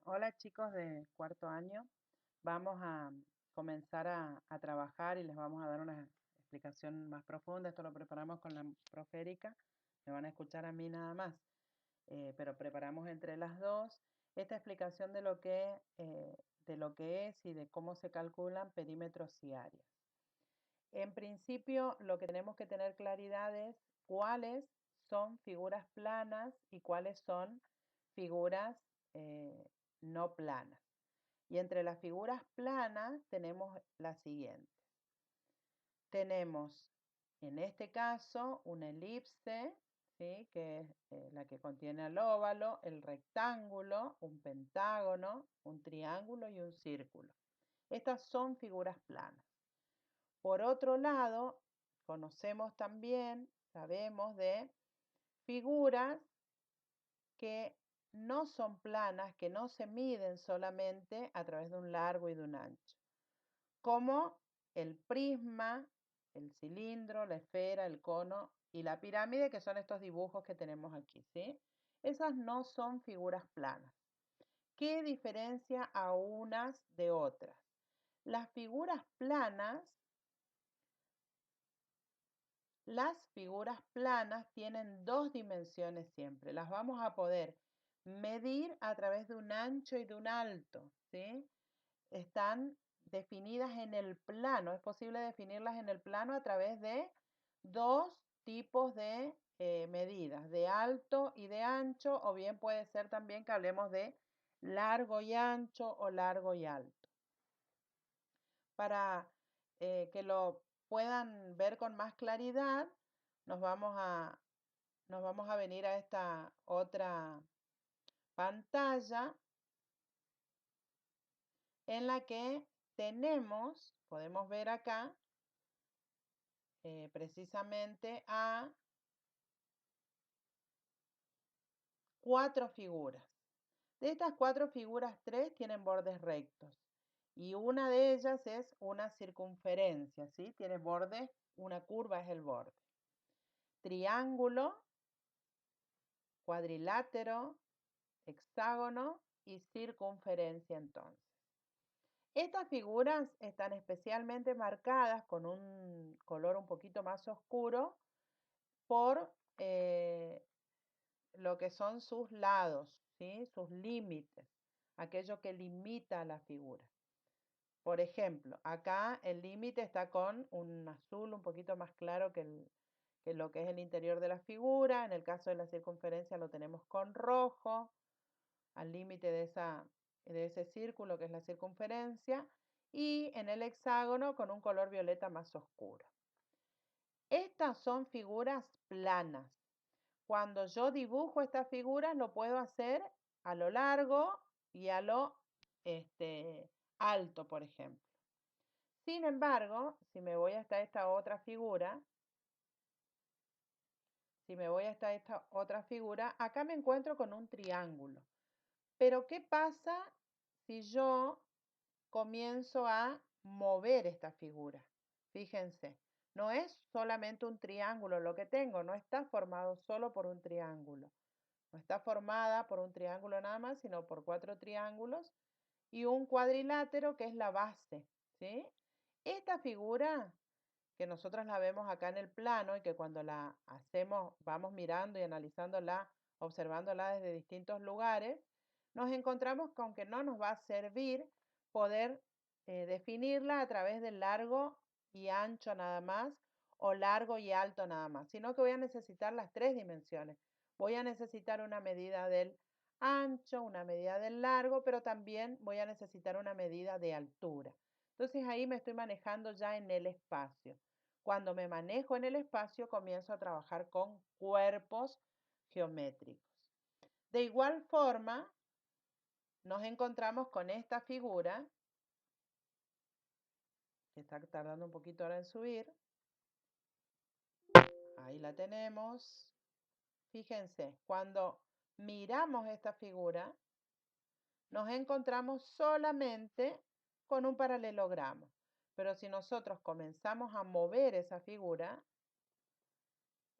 Hola chicos de cuarto año, vamos a comenzar a trabajar y les vamos a dar una explicación más profunda. Esto lo preparamos con la profe Erika, me van a escuchar a mí nada más, pero preparamos entre las dos esta explicación de lo que es y de cómo se calculan perímetros y áreas. En principio, lo que tenemos que tener claridad es cuáles son figuras planas y cuáles son figuras eh, no planas. Y entre las figuras planas tenemos la siguiente. Tenemos, en este caso, una elipse, ¿sí? Que es la que contiene el óvalo, el rectángulo, un pentágono, un triángulo y un círculo. Estas son figuras planas. Por otro lado, conocemos también, sabemos de figuras que no son planas, que no se miden solamente a través de un largo y de un ancho, como el prisma, el cilindro, la esfera, el cono y la pirámide, que son estos dibujos que tenemos aquí, ¿sí? Esas no son figuras planas. ¿Qué diferencia a unas de otras? Las figuras planas tienen dos dimensiones siempre. Las vamos a poder medir a través de un ancho y de un alto, ¿sí? Están definidas en el plano. Es posible definirlas en el plano a través de dos tipos de medidas, de alto y de ancho, o bien puede ser también que hablemos de largo y ancho o largo y alto. Para que lo puedan ver con más claridad, nos vamos a venir a esta otra pantalla en la que podemos ver acá precisamente a 4 figuras. De estas 4 figuras, 3 tienen bordes rectos y una de ellas es una circunferencia, ¿sí? Tiene bordes, una curva es el borde. Triángulo, cuadrilátero, hexágono y circunferencia entonces. Estas figuras están especialmente marcadas con un color un poquito más oscuro por lo que son sus lados, ¿sí? Sus límites, aquello que limita a la figura. Por ejemplo, acá el límite está con un azul un poquito más claro que lo que es el interior de la figura. En el caso de la circunferencia lo tenemos con rojo, al límite de ese círculo que es la circunferencia, y en el hexágono con un color violeta más oscuro. Estas son figuras planas. Cuando yo dibujo estas figuras lo puedo hacer a lo largo y a lo alto, por ejemplo. Sin embargo, si me voy hasta esta otra figura, acá me encuentro con un triángulo. Pero ¿qué pasa si yo comienzo a mover esta figura? Fíjense, no es solamente un triángulo lo que tengo, no está formado solo por un triángulo. No está formada por un triángulo nada más, sino por 4 triángulos y un cuadrilátero que es la base, ¿sí? Esta figura que nosotros la vemos acá en el plano y que cuando la hacemos, vamos mirando y analizándola, observándola desde distintos lugares, nos encontramos con que no nos va a servir poder definirla a través del largo y ancho nada más o largo y alto nada más, sino que voy a necesitar las 3 dimensiones. Voy a necesitar una medida del ancho, una medida del largo, pero también voy a necesitar una medida de altura. Entonces ahí me estoy manejando ya en el espacio. Cuando me manejo en el espacio, comienzo a trabajar con cuerpos geométricos. De igual forma, nos encontramos con esta figura, que está tardando un poquito ahora en subir. Ahí la tenemos. Fíjense, cuando miramos esta figura, nos encontramos solamente con un paralelogramo. Pero si nosotros comenzamos a mover esa figura,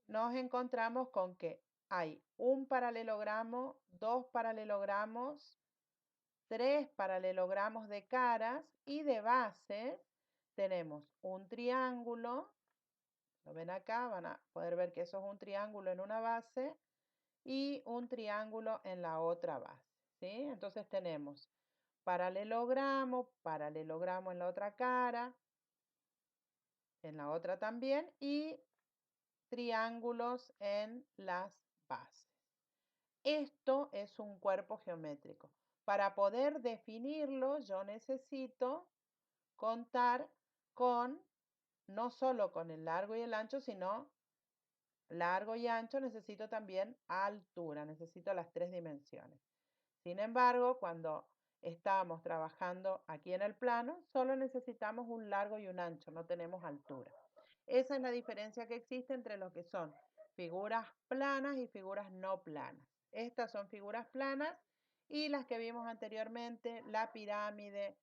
nos encontramos con que hay un paralelogramo, 2 paralelogramos 3 paralelogramos de caras y de bases tenemos un triángulo. Lo ven acá, van a poder ver que eso es un triángulo en una base y un triángulo en la otra base, ¿sí? Entonces tenemos paralelogramo, paralelogramo en la otra cara, en la otra también, y triángulos en las bases. Esto es un cuerpo geométrico. Para poder definirlo, yo necesito contar con, no solo con el largo y el ancho, sino largo y ancho, necesito también altura, necesito las 3 dimensiones. Sin embargo, cuando estamos trabajando aquí en el plano, solo necesitamos un largo y un ancho, no tenemos altura. Esa es la diferencia que existe entre lo que son figuras planas y figuras no planas. Estas son figuras planas y las que vimos anteriormente, la pirámide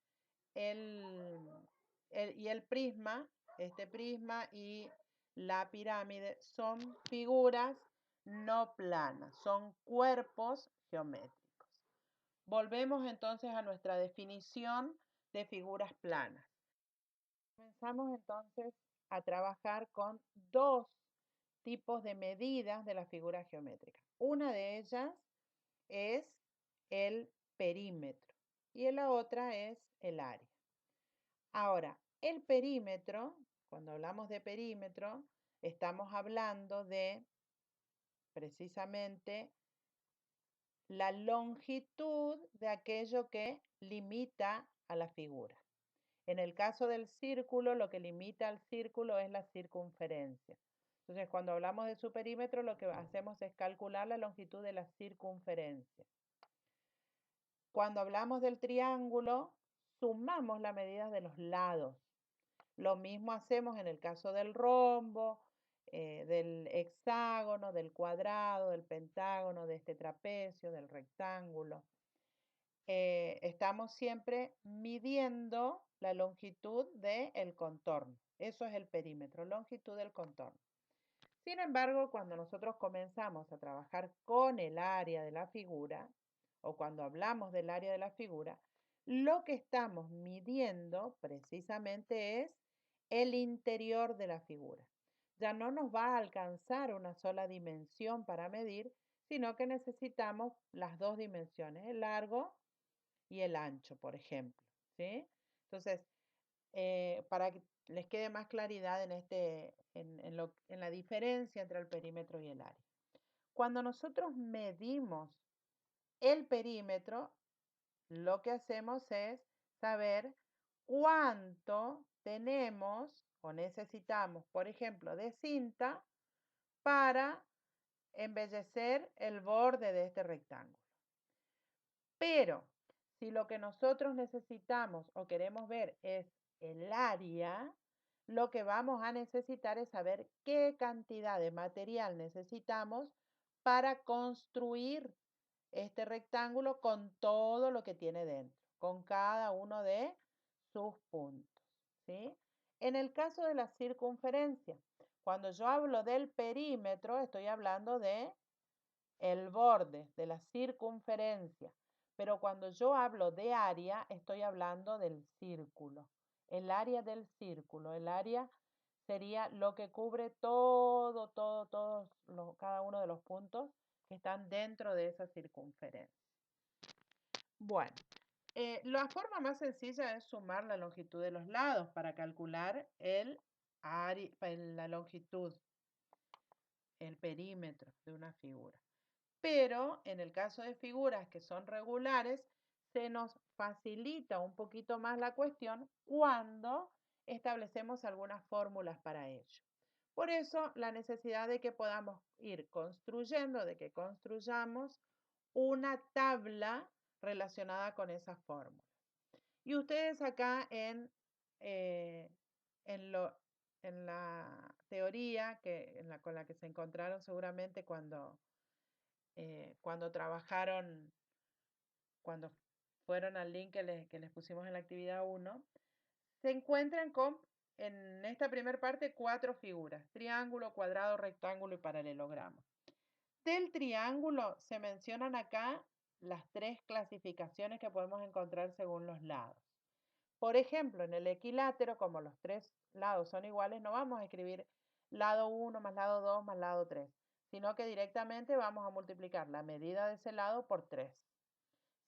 y el prisma, este prisma y la pirámide son figuras no planas, son cuerpos geométricos. Volvemos entonces a nuestra definición de figuras planas. Comenzamos entonces a trabajar con dos tipos de medidas de la figura geométrica. Una de ellas es el perímetro y la otra es el área. Ahora, el perímetro, cuando hablamos de perímetro, estamos hablando de precisamente la longitud de aquello que limita a la figura. En el caso del círculo, lo que limita al círculo es la circunferencia. Entonces, cuando hablamos de su perímetro, lo que hacemos es calcular la longitud de la circunferencia. Cuando hablamos del triángulo, sumamos las medidas de los lados. Lo mismo hacemos en el caso del rombo, del hexágono, del cuadrado, del pentágono, de este trapecio, del rectángulo. Estamos siempre midiendo la longitud del contorno. Eso es el perímetro, longitud del contorno. Sin embargo, cuando nosotros comenzamos a trabajar con el área de la figura, o cuando hablamos del área de la figura, lo que estamos midiendo precisamente es el interior de la figura. Ya no nos va a alcanzar una sola dimensión para medir, sino que necesitamos las dos dimensiones, el largo y el ancho, por ejemplo, ¿sí? Entonces, para que les quede más claridad en la diferencia entre el perímetro y el área. Cuando nosotros medimos el perímetro, lo que hacemos es saber cuánto tenemos o necesitamos, por ejemplo, de cinta para embellecer el borde de este rectángulo. Pero si lo que nosotros necesitamos o queremos ver es el área, lo que vamos a necesitar es saber qué cantidad de material necesitamos para construir este rectángulo con todo lo que tiene dentro, con cada uno de sus puntos, ¿sí? En el caso de la circunferencia, cuando yo hablo del perímetro, estoy hablando de el borde, de la circunferencia. Pero cuando yo hablo de área, estoy hablando del círculo. El área del círculo, el área sería lo que cubre cada uno de los puntos que están dentro de esa circunferencia. Bueno, la forma más sencilla es sumar la longitud de los lados para calcular la longitud, el perímetro de una figura. Pero en el caso de figuras que son regulares, se nos facilita un poquito más la cuestión cuando establecemos algunas fórmulas para ello. Por eso, la necesidad de que podamos ir construyendo, de que construyamos una tabla relacionada con esa fórmula. Y ustedes acá eh, en, en la teoría con la que se encontraron seguramente cuando trabajaron, cuando fueron al link que les pusimos en la actividad 1, se encuentran con, en esta primera parte, 4 figuras: triángulo, cuadrado, rectángulo y paralelogramo. Del triángulo se mencionan acá las tres clasificaciones que podemos encontrar según los lados. Por ejemplo, en el equilátero, como los tres lados son iguales, no vamos a escribir lado 1 más lado 2 más lado 3, sino que directamente vamos a multiplicar la medida de ese lado por 3.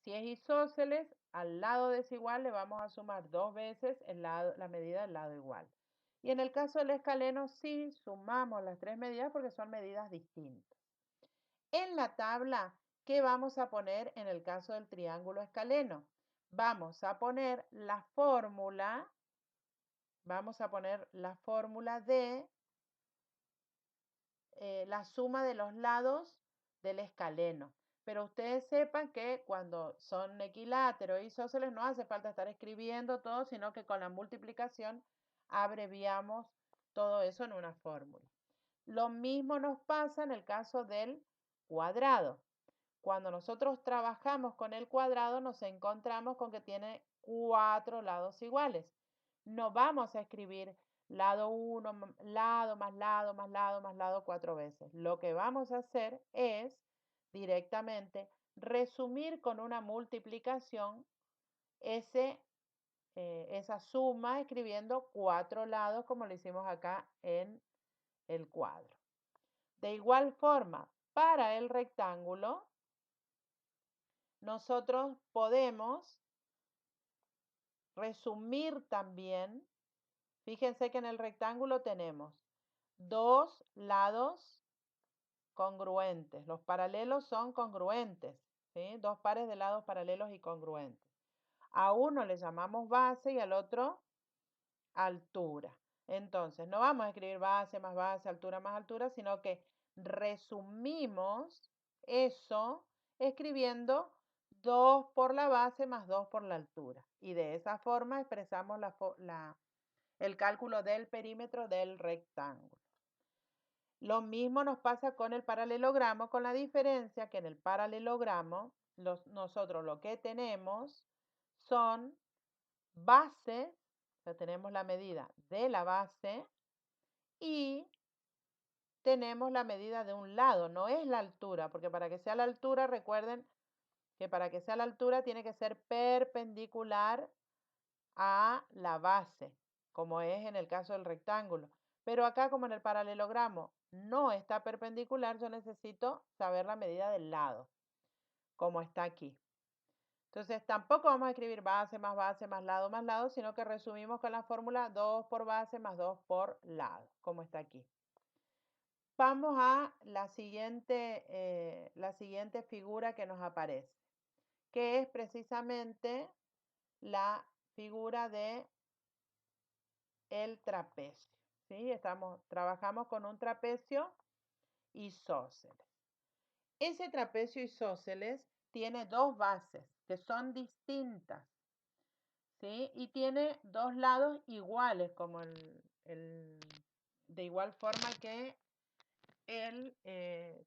Si es isósceles, al lado desigual le vamos a sumar 2 veces la medida del lado igual. Y en el caso del escaleno, sí sumamos las tres medidas porque son medidas distintas. En la tabla, ¿qué vamos a poner en el caso del triángulo escaleno? Vamos a poner la fórmula de la suma de los lados del escaleno. Pero ustedes sepan que cuando son equiláteros y isósceles no hace falta estar escribiendo todo, sino que con la multiplicación abreviamos todo eso en una fórmula. Lo mismo nos pasa en el caso del cuadrado. Cuando nosotros trabajamos con el cuadrado nos encontramos con que tiene 4 lados iguales. No vamos a escribir lado 1, lado más lado más lado más lado 4 veces. Lo que vamos a hacer es directamente resumir con una multiplicación esa suma escribiendo 4 lados como lo hicimos acá en el cuadro. De igual forma, para el rectángulo, nosotros podemos resumir también. Fíjense que en el rectángulo tenemos dos lados congruentes. Los paralelos son congruentes, ¿sí? Dos pares de lados paralelos y congruentes. A uno le llamamos base y al otro altura. Entonces, no vamos a escribir base más base, altura más altura, sino que resumimos eso escribiendo 2 por la base más 2 por la altura. Y de esa forma expresamos el cálculo del perímetro del rectángulo. Lo mismo nos pasa con el paralelogramo, con la diferencia que en el paralelogramo nosotros lo que tenemos son bases, o sea, tenemos la medida de la base y tenemos la medida de un lado, no es la altura, porque para que sea la altura, recuerden que para que sea la altura tiene que ser perpendicular a la base, como es en el caso del rectángulo. Pero acá, como en el paralelogramo no está perpendicular, yo necesito saber la medida del lado, como está aquí. Entonces, tampoco vamos a escribir base más lado, sino que resumimos con la fórmula 2 por base más 2 por lado, como está aquí. Vamos a la siguiente figura que nos aparece, que es precisamente la figura de el trapecio. ¿Sí? Trabajamos con un trapecio isósceles. Ese trapecio isósceles tiene dos bases que son distintas, ¿sí? Y tiene dos lados iguales, como de igual forma que el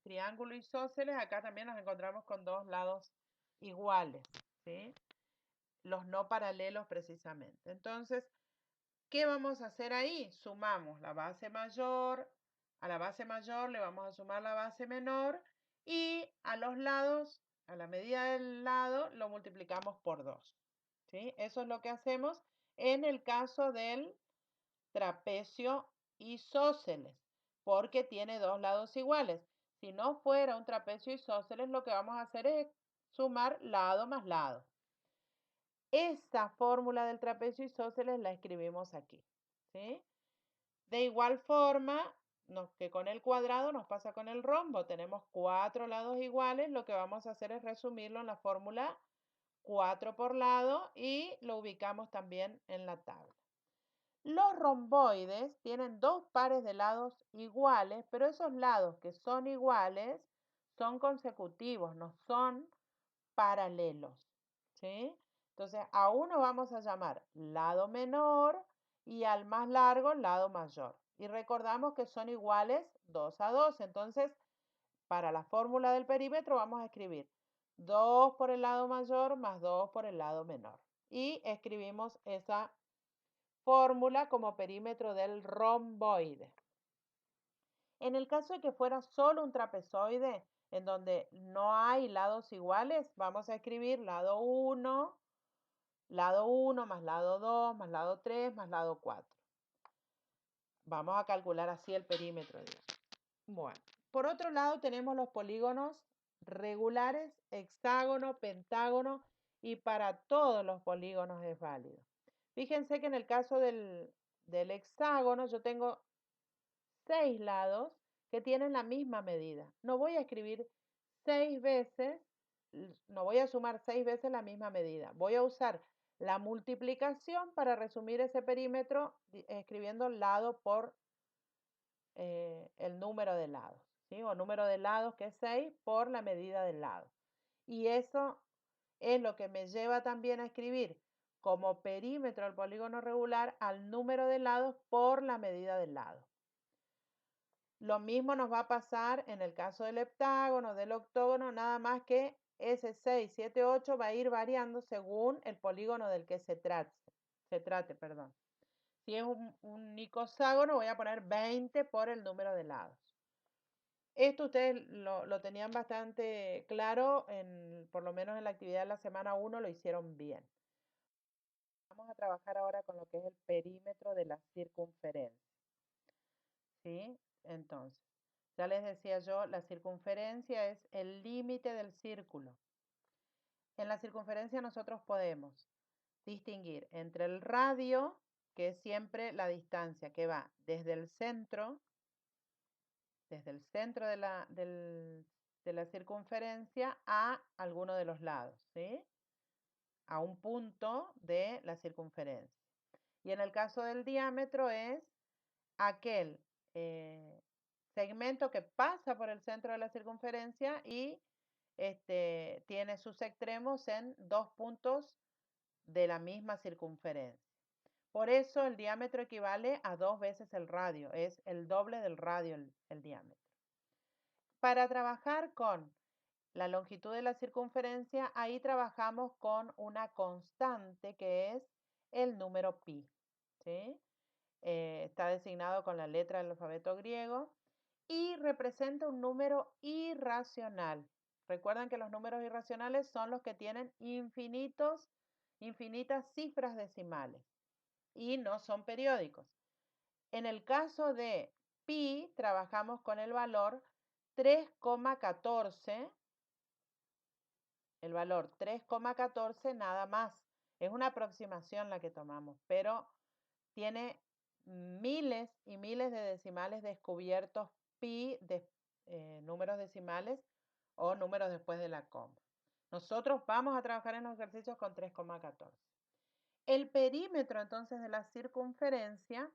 triángulo isósceles. Acá también nos encontramos con dos lados iguales, ¿sí? Los no paralelos precisamente. Entonces, ¿qué vamos a hacer ahí? Sumamos la base mayor, a la base mayor le vamos a sumar la base menor y a los lados, a la medida del lado, lo multiplicamos por 2. ¿Sí? Eso es lo que hacemos en el caso del trapecio isósceles, porque tiene dos lados iguales. Si no fuera un trapecio isósceles, lo que vamos a hacer es sumar lado más lado. Esta fórmula del trapecio isósceles la escribimos aquí, ¿sí? De igual forma que con el cuadrado nos pasa con el rombo. Tenemos 4 lados iguales. Lo que vamos a hacer es resumirlo en la fórmula 4 por lado y lo ubicamos también en la tabla. Los romboides tienen dos pares de lados iguales, pero esos lados que son iguales son consecutivos, no son paralelos, ¿sí? Entonces, a uno vamos a llamar lado menor y al más largo lado mayor. Y recordamos que son iguales 2 a 2. Entonces, para la fórmula del perímetro vamos a escribir 2 por el lado mayor más 2 por el lado menor. Y escribimos esa fórmula como perímetro del romboide. En el caso de que fuera solo un trapezoide, en donde no hay lados iguales, vamos a escribir lado 1 más lado 2 más lado 3 más lado 4. Vamos a calcular así el perímetro. Bueno, por otro lado tenemos los polígonos regulares, hexágono, pentágono, y para todos los polígonos es válido. Fíjense que en el caso del hexágono yo tengo 6 lados que tienen la misma medida. No voy a escribir 6 veces, no voy a sumar 6 veces la misma medida. Voy a usar la multiplicación para resumir ese perímetro escribiendo lado por el número de lados, ¿sí? O número de lados, que es 6, por la medida del lado. Y eso es lo que me lleva también a escribir como perímetro del polígono regular al número de lados por la medida del lado. Lo mismo nos va a pasar en el caso del heptágono, del octógono, nada más que ese 6, 7, 8 va a ir variando según el polígono del que se trate. Perdón. Si es un icoságono, voy a poner 20 por el número de lados. Esto ustedes lo tenían bastante claro, por lo menos en la actividad de la semana 1 lo hicieron bien. Vamos a trabajar ahora con lo que es el perímetro de la circunferencia. ¿Sí? Entonces, ya les decía yo, la circunferencia es el límite del círculo. En la circunferencia nosotros podemos distinguir entre el radio, que es siempre la distancia que va desde el centro de la circunferencia a alguno de los lados, ¿sí? A un punto de la circunferencia. Y en el caso del diámetro es aquel segmento que pasa por el centro de la circunferencia y tiene sus extremos en 2 puntos de la misma circunferencia. Por eso el diámetro equivale a 2 veces el radio, es el doble del radio el diámetro. Para trabajar con la longitud de la circunferencia, ahí trabajamos con una constante que es el número pi, ¿sí? Está designado con la letra del alfabeto griego y representa un número irracional. Recuerden que los números irracionales son los que tienen infinitas cifras decimales y no son periódicos. En el caso de pi, trabajamos con el valor 3,14, el valor 3,14 nada más. Es una aproximación la que tomamos, pero tiene miles y miles de decimales descubiertos pi de números decimales o números después de la coma. Nosotros vamos a trabajar en los ejercicios con 3,14. El perímetro entonces de la circunferencia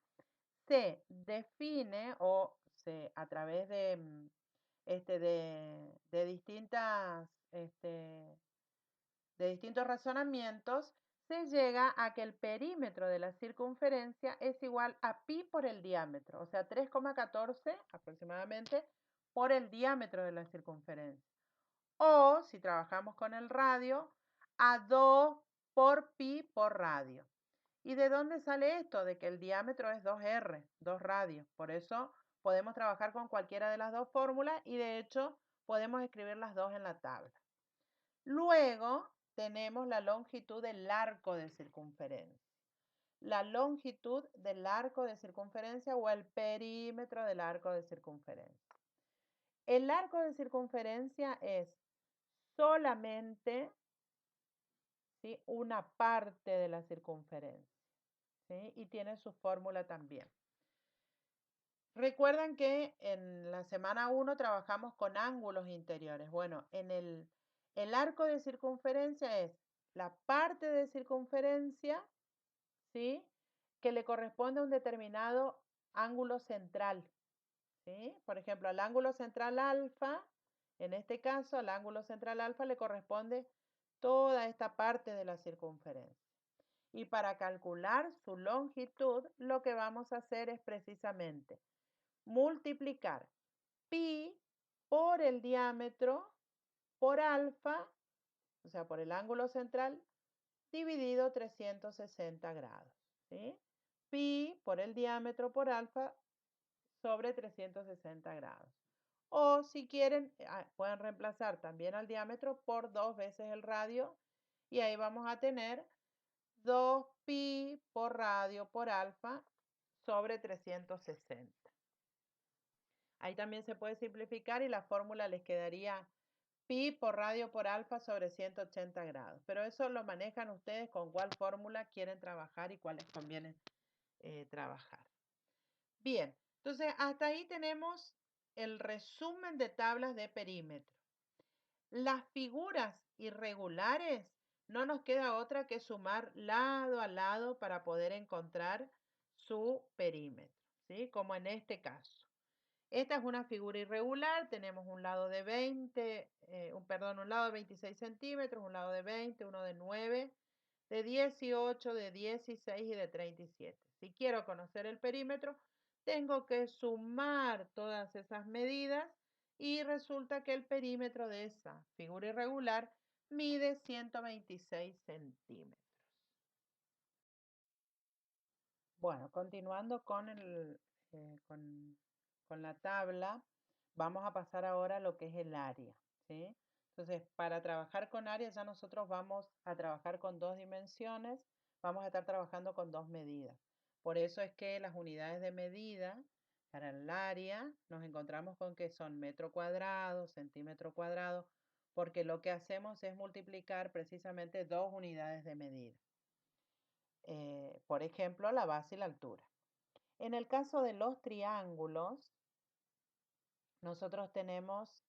se define a través de distintos razonamientos, se llega a que el perímetro de la circunferencia es igual a pi por el diámetro, o sea, 3,14 aproximadamente por el diámetro de la circunferencia. O, si trabajamos con el radio, a 2 por pi por radio. ¿Y de dónde sale esto? De que el diámetro es 2R, 2 radios. Por eso podemos trabajar con cualquiera de las dos fórmulas y de hecho podemos escribir las dos en la tabla. Luego tenemos la longitud del arco de circunferencia. La longitud del arco de circunferencia o el perímetro del arco de circunferencia. El arco de circunferencia es solamente, ¿sí?, una parte de la circunferencia, ¿sí? Y tiene su fórmula también. Recuerdan que en la semana 1 trabajamos con ángulos interiores. Bueno, el arco de circunferencia es la parte de circunferencia, ¿sí?, que le corresponde a un determinado ángulo central, ¿sí? Por ejemplo, al ángulo central alfa, en este caso, al ángulo central alfa le corresponde toda esta parte de la circunferencia. Y para calcular su longitud, lo que vamos a hacer es precisamente multiplicar pi por el diámetro por alfa, o sea, por el ángulo central, dividido 360 grados, ¿sí? Pi por el diámetro por alfa sobre 360 grados. O si quieren, pueden reemplazar también al diámetro por 2 veces el radio y ahí vamos a tener 2pi por radio por alfa sobre 360. Ahí también se puede simplificar y la fórmula les quedaría pi por radio por alfa sobre 180 grados. Pero eso lo manejan ustedes con cuál fórmula quieren trabajar y cuáles conviene trabajar. Bien, entonces hasta ahí tenemos el resumen de tablas de perímetro. Las figuras irregulares no nos queda otra que sumar lado a lado para poder encontrar su perímetro, ¿sí? Como en este caso. Esta es una figura irregular, tenemos un lado de 20, un lado de 26 centímetros, un lado de 20, uno de 9, de 18, de 16 y de 37. Si quiero conocer el perímetro, tengo que sumar todas esas medidas y resulta que el perímetro de esa figura irregular mide 126 centímetros. Bueno, continuando con la tabla, vamos a pasar ahora a lo que es el área, ¿sí? Entonces, para trabajar con área ya nosotros vamos a trabajar con 2 dimensiones, vamos a estar trabajando con 2 medidas. Por eso es que las unidades de medida para el área nos encontramos con que son metro cuadrado, centímetro cuadrado, porque lo que hacemos es multiplicar precisamente 2 unidades de medida. Por ejemplo, la base y la altura. En el caso de los triángulos, nosotros tenemos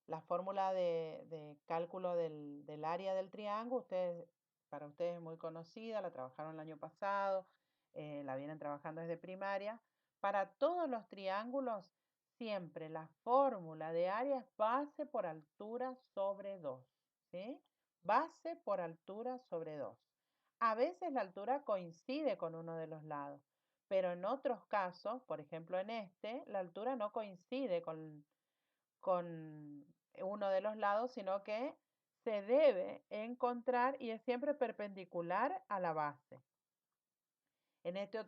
la fórmula de cálculo del área del triángulo. Para ustedes es muy conocida, la trabajaron el año pasado, la vienen trabajando desde primaria. Para todos los triángulos, siempre la fórmula de área es base por altura sobre 2, ¿sí? Base por altura sobre 2. A veces la altura coincide con uno de los lados, pero en otros casos, por ejemplo en este, la altura no coincide con uno de los lados, sino que se debe encontrar y es siempre perpendicular a la base. En este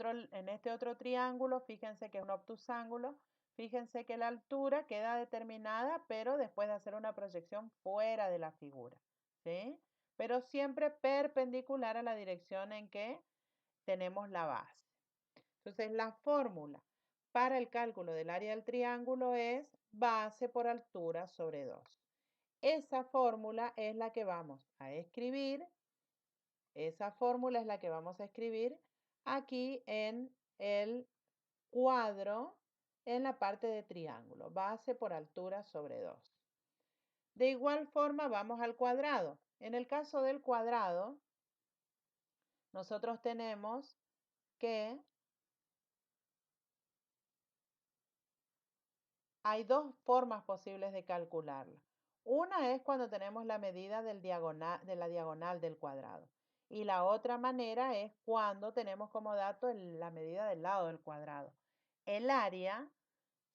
otro triángulo, fíjense que es un obtusángulo, fíjense que la altura queda determinada, pero después de hacer una proyección fuera de la figura, ¿sí? Pero siempre perpendicular a la dirección en que tenemos la base. Entonces, la fórmula para el cálculo del área del triángulo es base por altura sobre 2. Esa fórmula es la que vamos a escribir. Esa fórmula es la que vamos a escribir aquí en el cuadro, en la parte de triángulo. Base por altura sobre 2. De igual forma, vamos al cuadrado. En el caso del cuadrado, nosotros tenemos que hay 2 formas posibles de calcularla. Una es cuando tenemos la medida de la diagonal del cuadrado. Y la otra manera es cuando tenemos como dato la medida del lado del cuadrado. El área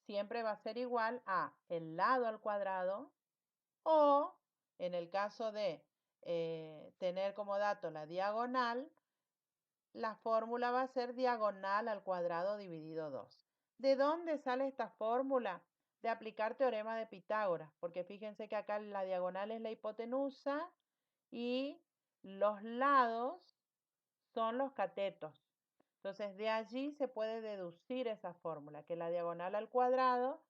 siempre va a ser igual a el lado al cuadrado o, en el caso de tener como dato la diagonal, la fórmula va a ser diagonal al cuadrado dividido 2. ¿De dónde sale esta fórmula? De aplicar teorema de Pitágoras, porque fíjense que acá la diagonal es la hipotenusa y los lados son los catetos. Entonces, de allí se puede deducir esa fórmula, que la diagonal al cuadrado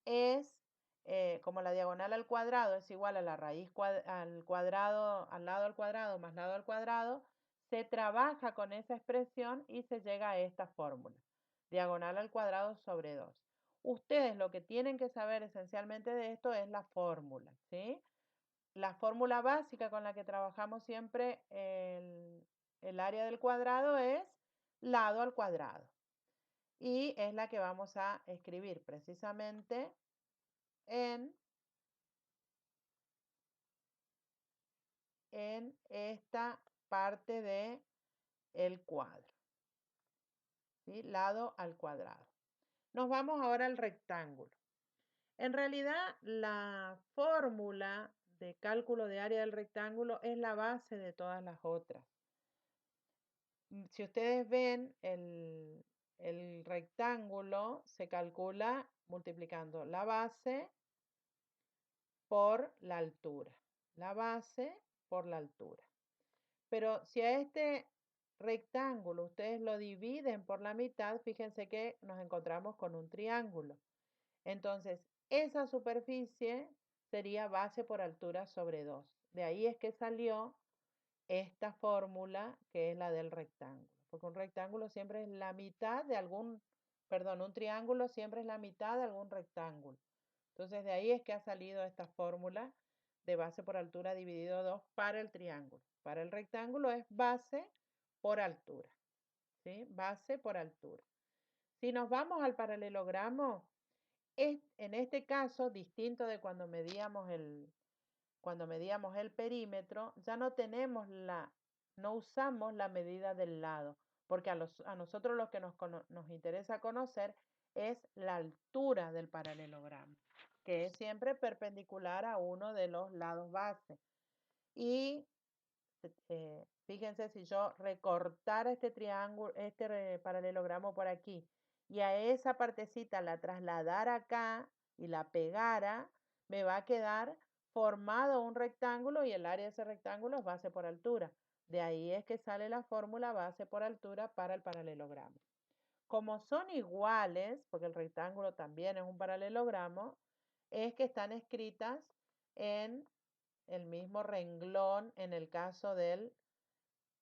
es, como la diagonal al cuadrado es igual a la raíz al cuadrado, al lado al cuadrado más lado al cuadrado, se trabaja con esa expresión y se llega a esta fórmula. Diagonal al cuadrado sobre 2. Ustedes lo que tienen que saber esencialmente de esto es la fórmula, ¿sí? La fórmula básica con la que trabajamos siempre el área del cuadrado es lado al cuadrado. Y es la que vamos a escribir precisamente en esta parte de el cuadro, ¿sí? Lado al cuadrado. Nos vamos ahora al rectángulo. En realidad, la fórmula de cálculo de área del rectángulo es la base de todas las otras. Si ustedes ven el rectángulo se calcula multiplicando la base por la altura. La base por la altura. Pero si a este rectángulo ustedes lo dividen por la mitad, fíjense que nos encontramos con un triángulo. Entonces, esa superficie sería base por altura sobre 2. De ahí es que salió esta fórmula que es la del rectángulo. Porque un rectángulo siempre es la mitad de un triángulo siempre es la mitad de algún rectángulo. Entonces, de ahí es que ha salido esta fórmula de base por altura dividido 2 para el triángulo. Para el rectángulo es base por altura, ¿sí? Base por altura. Si nos vamos al paralelogramo, en este caso, distinto de cuando medíamos el perímetro, ya no usamos la medida del lado, porque a nosotros lo que nos interesa conocer es la altura del paralelogramo, que es siempre perpendicular a uno de los lados base. Y fíjense, si yo recortara este triángulo, este paralelogramo por aquí, y a esa partecita la trasladara acá y la pegara, me va a quedar formado un rectángulo y el área de ese rectángulo es base por altura. De ahí es que sale la fórmula base por altura para el paralelogramo. Como son iguales, porque el rectángulo también es un paralelogramo, es que están escritas en el mismo renglón en el caso del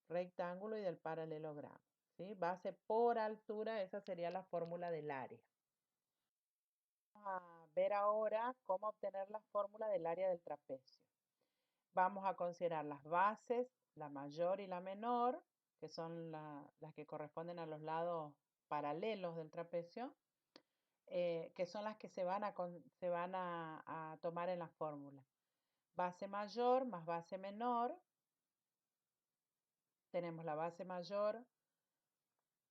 rectángulo y del paralelogramo, ¿sí? Base por altura, esa sería la fórmula del área. Vamos a ver ahora cómo obtener la fórmula del área del trapecio. Vamos a considerar las bases, la mayor y la menor, que son las que corresponden a los lados paralelos del trapecio, que son las que se van a tomar en la fórmula. Base mayor más base menor. Tenemos la base mayor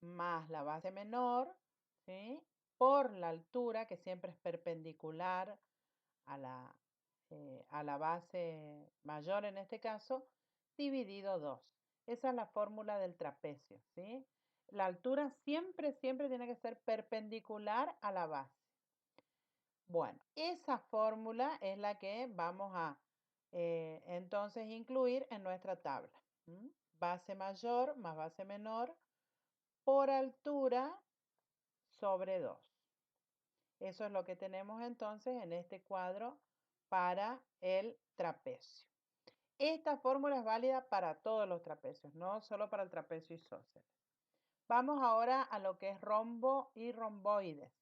más la base menor, ¿sí? Por la altura, que siempre es perpendicular a la base mayor en este caso, dividido 2. Esa es la fórmula del trapecio, ¿sí? La altura siempre, siempre tiene que ser perpendicular a la base. Bueno, esa fórmula es la que vamos a entonces incluir en nuestra tabla. Base mayor más base menor por altura sobre 2. Eso es lo que tenemos entonces en este cuadro para el trapecio. Esta fórmula es válida para todos los trapecios, no solo para el trapecio isósceles. Vamos ahora a lo que es rombo y romboides.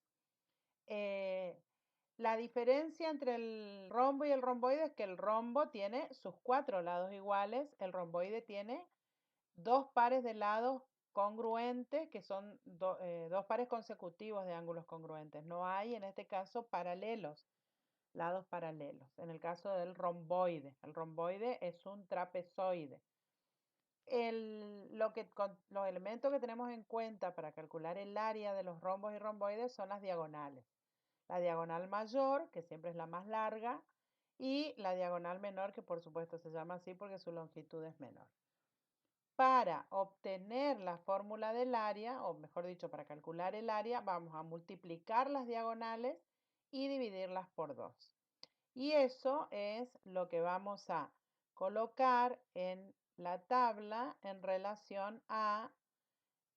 La diferencia entre el rombo y el romboide es que el rombo tiene sus 4 lados iguales, el romboide tiene 2 pares de lados congruentes, que son 2 pares consecutivos de ángulos congruentes. No hay en este caso paralelos, lados paralelos. En el caso del romboide, el romboide es un trapezoide. Los elementos que tenemos en cuenta para calcular el área de los rombos y romboides son las diagonales. La diagonal mayor, que siempre es la más larga, y la diagonal menor, que por supuesto se llama así porque su longitud es menor. Para obtener la fórmula del área, o mejor dicho, para calcular el área, vamos a multiplicar las diagonales y dividirlas por 2. Y eso es lo que vamos a colocar en la tabla en relación a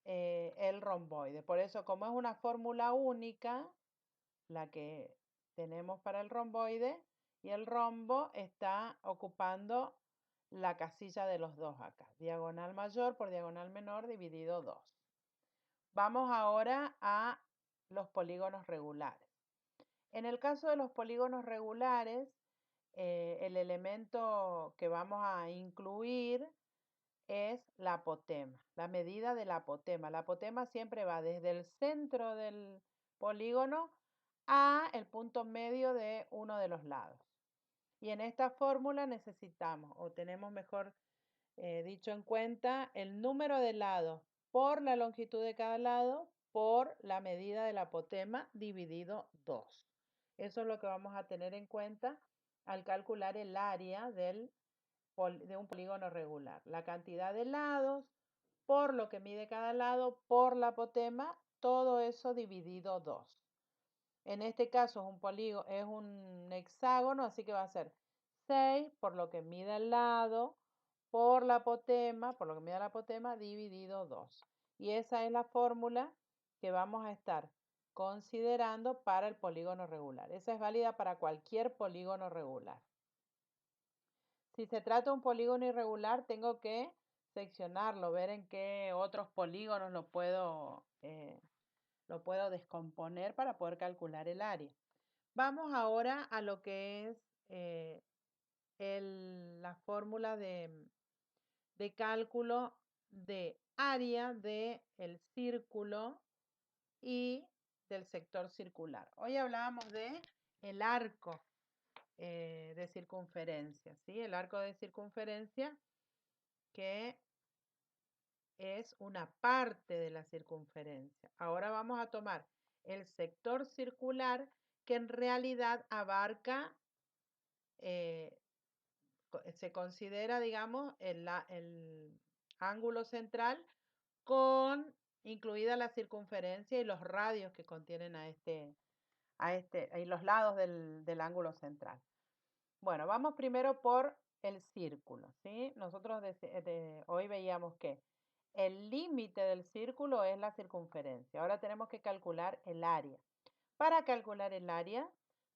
el romboide. Por eso, como es una fórmula única, la que tenemos para el romboide, y el rombo está ocupando la casilla de los dos acá. Diagonal mayor por diagonal menor dividido 2. Vamos ahora a los polígonos regulares. En el caso de los polígonos regulares, el elemento que vamos a incluir es la apotema, la medida de la apotema. La apotema siempre va desde el centro del polígono a el punto medio de uno de los lados. Y en esta fórmula necesitamos, o tenemos mejor dicho en cuenta, el número de lados por la longitud de cada lado por la medida del apotema dividido 2. Eso es lo que vamos a tener en cuenta al calcular el área de un polígono regular. La cantidad de lados por lo que mide cada lado por la apotema todo eso dividido 2. En este caso es un hexágono, así que va a ser 6 por lo que mide el lado, por lo que mide la apotema, dividido 2. Y esa es la fórmula que vamos a estar considerando para el polígono regular. Esa es válida para cualquier polígono regular. Si se trata de un polígono irregular, tengo que seccionarlo, ver en qué otros polígonos lo puedo descomponer para poder calcular el área. Vamos ahora a lo que es la fórmula de cálculo de área del círculo y del sector circular. Hoy hablábamos de el arco de circunferencia, ¿sí? El arco de circunferencia que es una parte de la circunferencia. Ahora vamos a tomar el sector circular que en realidad abarca, se considera, digamos, el ángulo central con incluida la circunferencia y los radios que contienen y los lados del ángulo central. Bueno, vamos primero por el círculo, ¿sí? Nosotros hoy veíamos que el límite del círculo es la circunferencia. Ahora tenemos que calcular el área. Para calcular el área,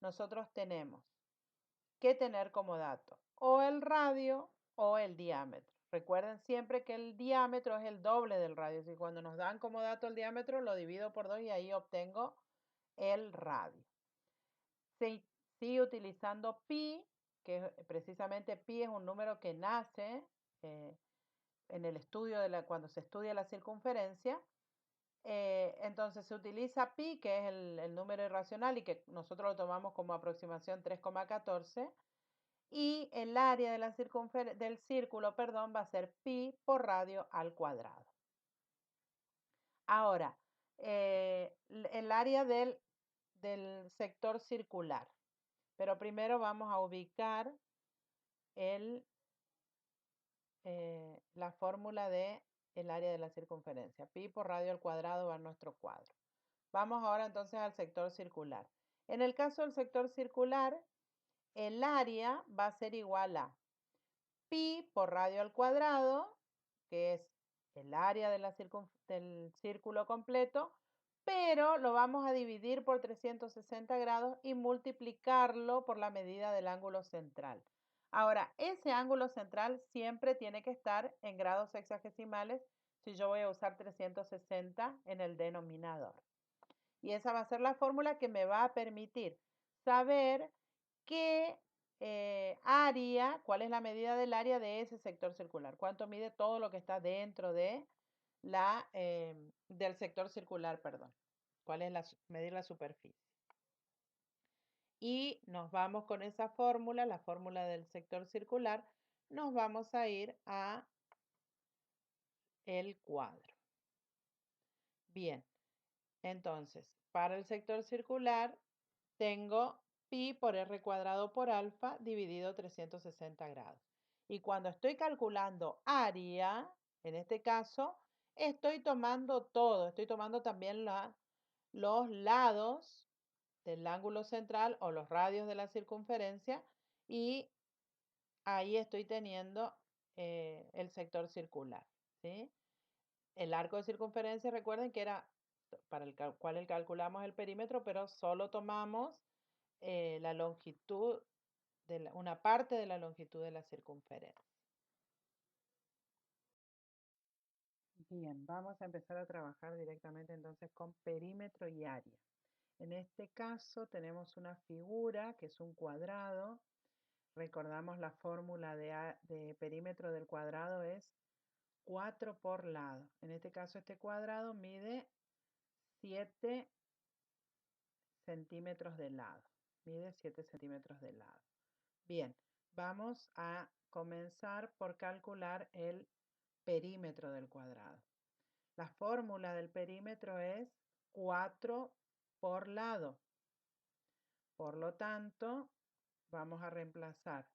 nosotros tenemos que tener como dato o el radio o el diámetro. Recuerden siempre que el diámetro es el doble del radio. Si cuando nos dan como dato el diámetro, lo divido por 2 y ahí obtengo el radio. Sigue utilizando pi, que precisamente pi es un número que nace en el estudio cuando se estudia la circunferencia. Entonces se utiliza pi, que es el número irracional y que nosotros lo tomamos como aproximación 3,14. Y el área del círculo, perdón, va a ser pi por radio al cuadrado. Ahora, el área del sector circular. Pero primero vamos a ubicar la fórmula del área de la circunferencia. Pi por radio al cuadrado va a nuestro cuadro. Vamos ahora entonces al sector circular. En el caso del sector circular, el área va a ser igual a pi por radio al cuadrado, que es el área del círculo completo, pero lo vamos a dividir por 360 grados y multiplicarlo por la medida del ángulo central. Ahora, ese ángulo central siempre tiene que estar en grados sexagesimales si yo voy a usar 360 en el denominador. Y esa va a ser la fórmula que me va a permitir saber qué área, cuál es la medida del área de ese sector circular, cuánto mide todo lo que está dentro de del sector circular, perdón, cuál es medir la superficie. Y nos vamos con esa fórmula, la fórmula del sector circular, nos vamos a ir a el cuadro. Bien, entonces, para el sector circular tengo pi por r cuadrado por alfa dividido 360 grados. Y cuando estoy calculando área, en este caso, estoy tomando todo, estoy tomando también los lados del ángulo central o los radios de la circunferencia y ahí estoy teniendo el sector circular, ¿sí? El arco de circunferencia, recuerden que era para el cual calculamos el perímetro, pero solo tomamos la longitud, una parte de la longitud de la circunferencia. Bien, vamos a empezar a trabajar directamente entonces con perímetro y área. En este caso tenemos una figura que es un cuadrado. Recordamos la fórmula de perímetro del cuadrado es 4 por lado. En este caso este cuadrado mide 7 centímetros de lado. Mide 7 centímetros de lado. Bien, vamos a comenzar por calcular el perímetro del cuadrado. La fórmula del perímetro es 4 por lado. Por lo tanto, vamos a reemplazar.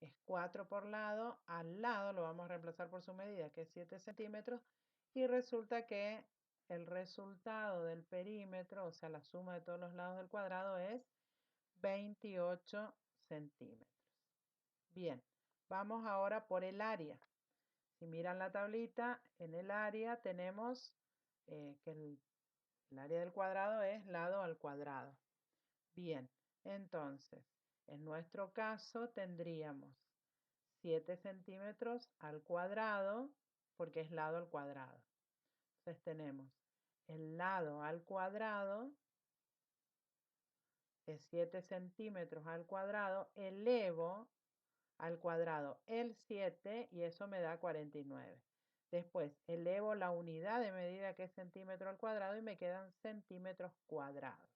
Es 4 por lado. Al lado lo vamos a reemplazar por su medida, que es 7 centímetros. Y resulta que el resultado del perímetro, o sea, la suma de todos los lados del cuadrado es 28 centímetros. Bien, vamos ahora por el área. Si miran la tablita, en el área tenemos que el área del cuadrado es lado al cuadrado. Bien, entonces, en nuestro caso tendríamos 7 centímetros al cuadrado, porque es lado al cuadrado. Entonces tenemos el lado al cuadrado es 7 centímetros al cuadrado, elevo al cuadrado el 7 y eso me da 49. Después elevo la unidad de medida que es centímetro al cuadrado y me quedan centímetros cuadrados.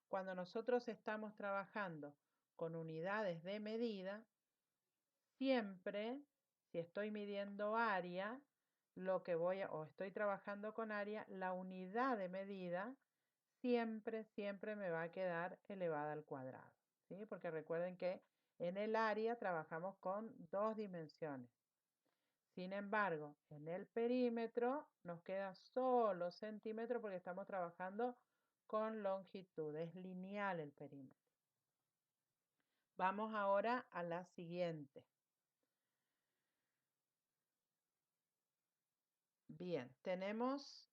Cuando nosotros estamos trabajando con unidades de medida, siempre, si estoy midiendo área, o estoy trabajando con área, la unidad de medida siempre me va a quedar elevada al cuadrado, ¿sí? Porque recuerden que en el área trabajamos con dos dimensiones. Sin embargo, en el perímetro nos queda solo centímetro porque estamos trabajando con longitud, es lineal el perímetro. Vamos ahora a la siguiente. Bien, tenemos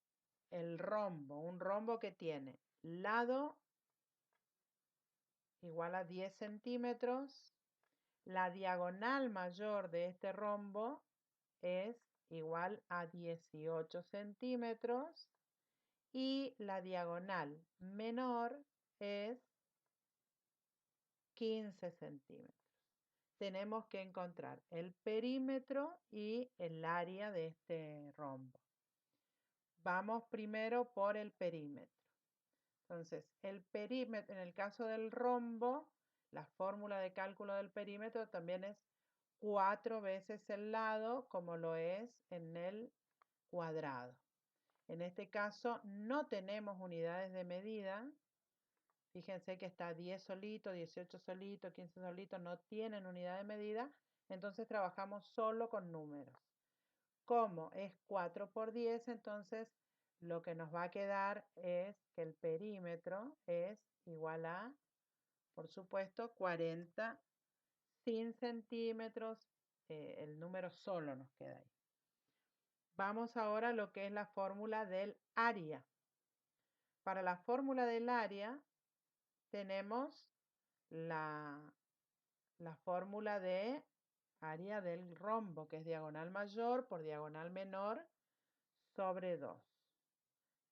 el rombo, un rombo que tiene lado igual a 10 centímetros, la diagonal mayor de este rombo es igual a 18 centímetros y la diagonal menor es 15 centímetros. Tenemos que encontrar el perímetro y el área de este rombo. Vamos primero por el perímetro. Entonces, el perímetro, en el caso del rombo, la fórmula de cálculo del perímetro también es 4 veces el lado, como lo es en el cuadrado. En este caso no tenemos unidades de medida. Fíjense que está 10 solito, 18 solito, 15 solito, no tienen unidad de medida. Entonces trabajamos solo con números. Como es 4 por 10, entonces lo que nos va a quedar es que el perímetro es igual a, por supuesto, 40 sin centímetros. El número solo nos queda ahí. Vamos ahora a lo que es la fórmula del área. Para la fórmula del área tenemos la fórmula de área del rombo, que es diagonal mayor por diagonal menor sobre 2.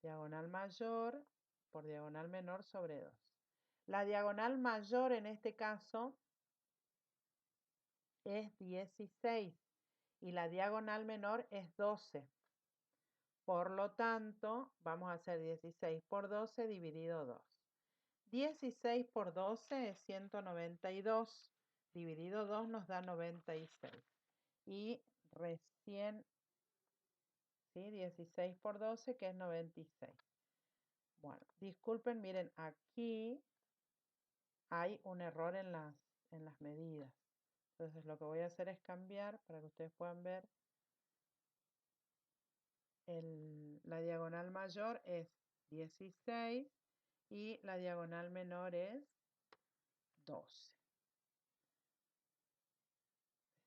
Diagonal mayor por diagonal menor sobre 2. La diagonal mayor en este caso es 16 y la diagonal menor es 12. Por lo tanto, vamos a hacer 16 por 12 dividido 2. 16 por 12 es 192. Dividido 2 nos da 96. Y recién, ¿sí? 16 por 12 que es 96. Bueno, disculpen, miren, aquí hay un error en las medidas. Entonces lo que voy a hacer es cambiar para que ustedes puedan ver. La diagonal mayor es 16 y la diagonal menor es 12.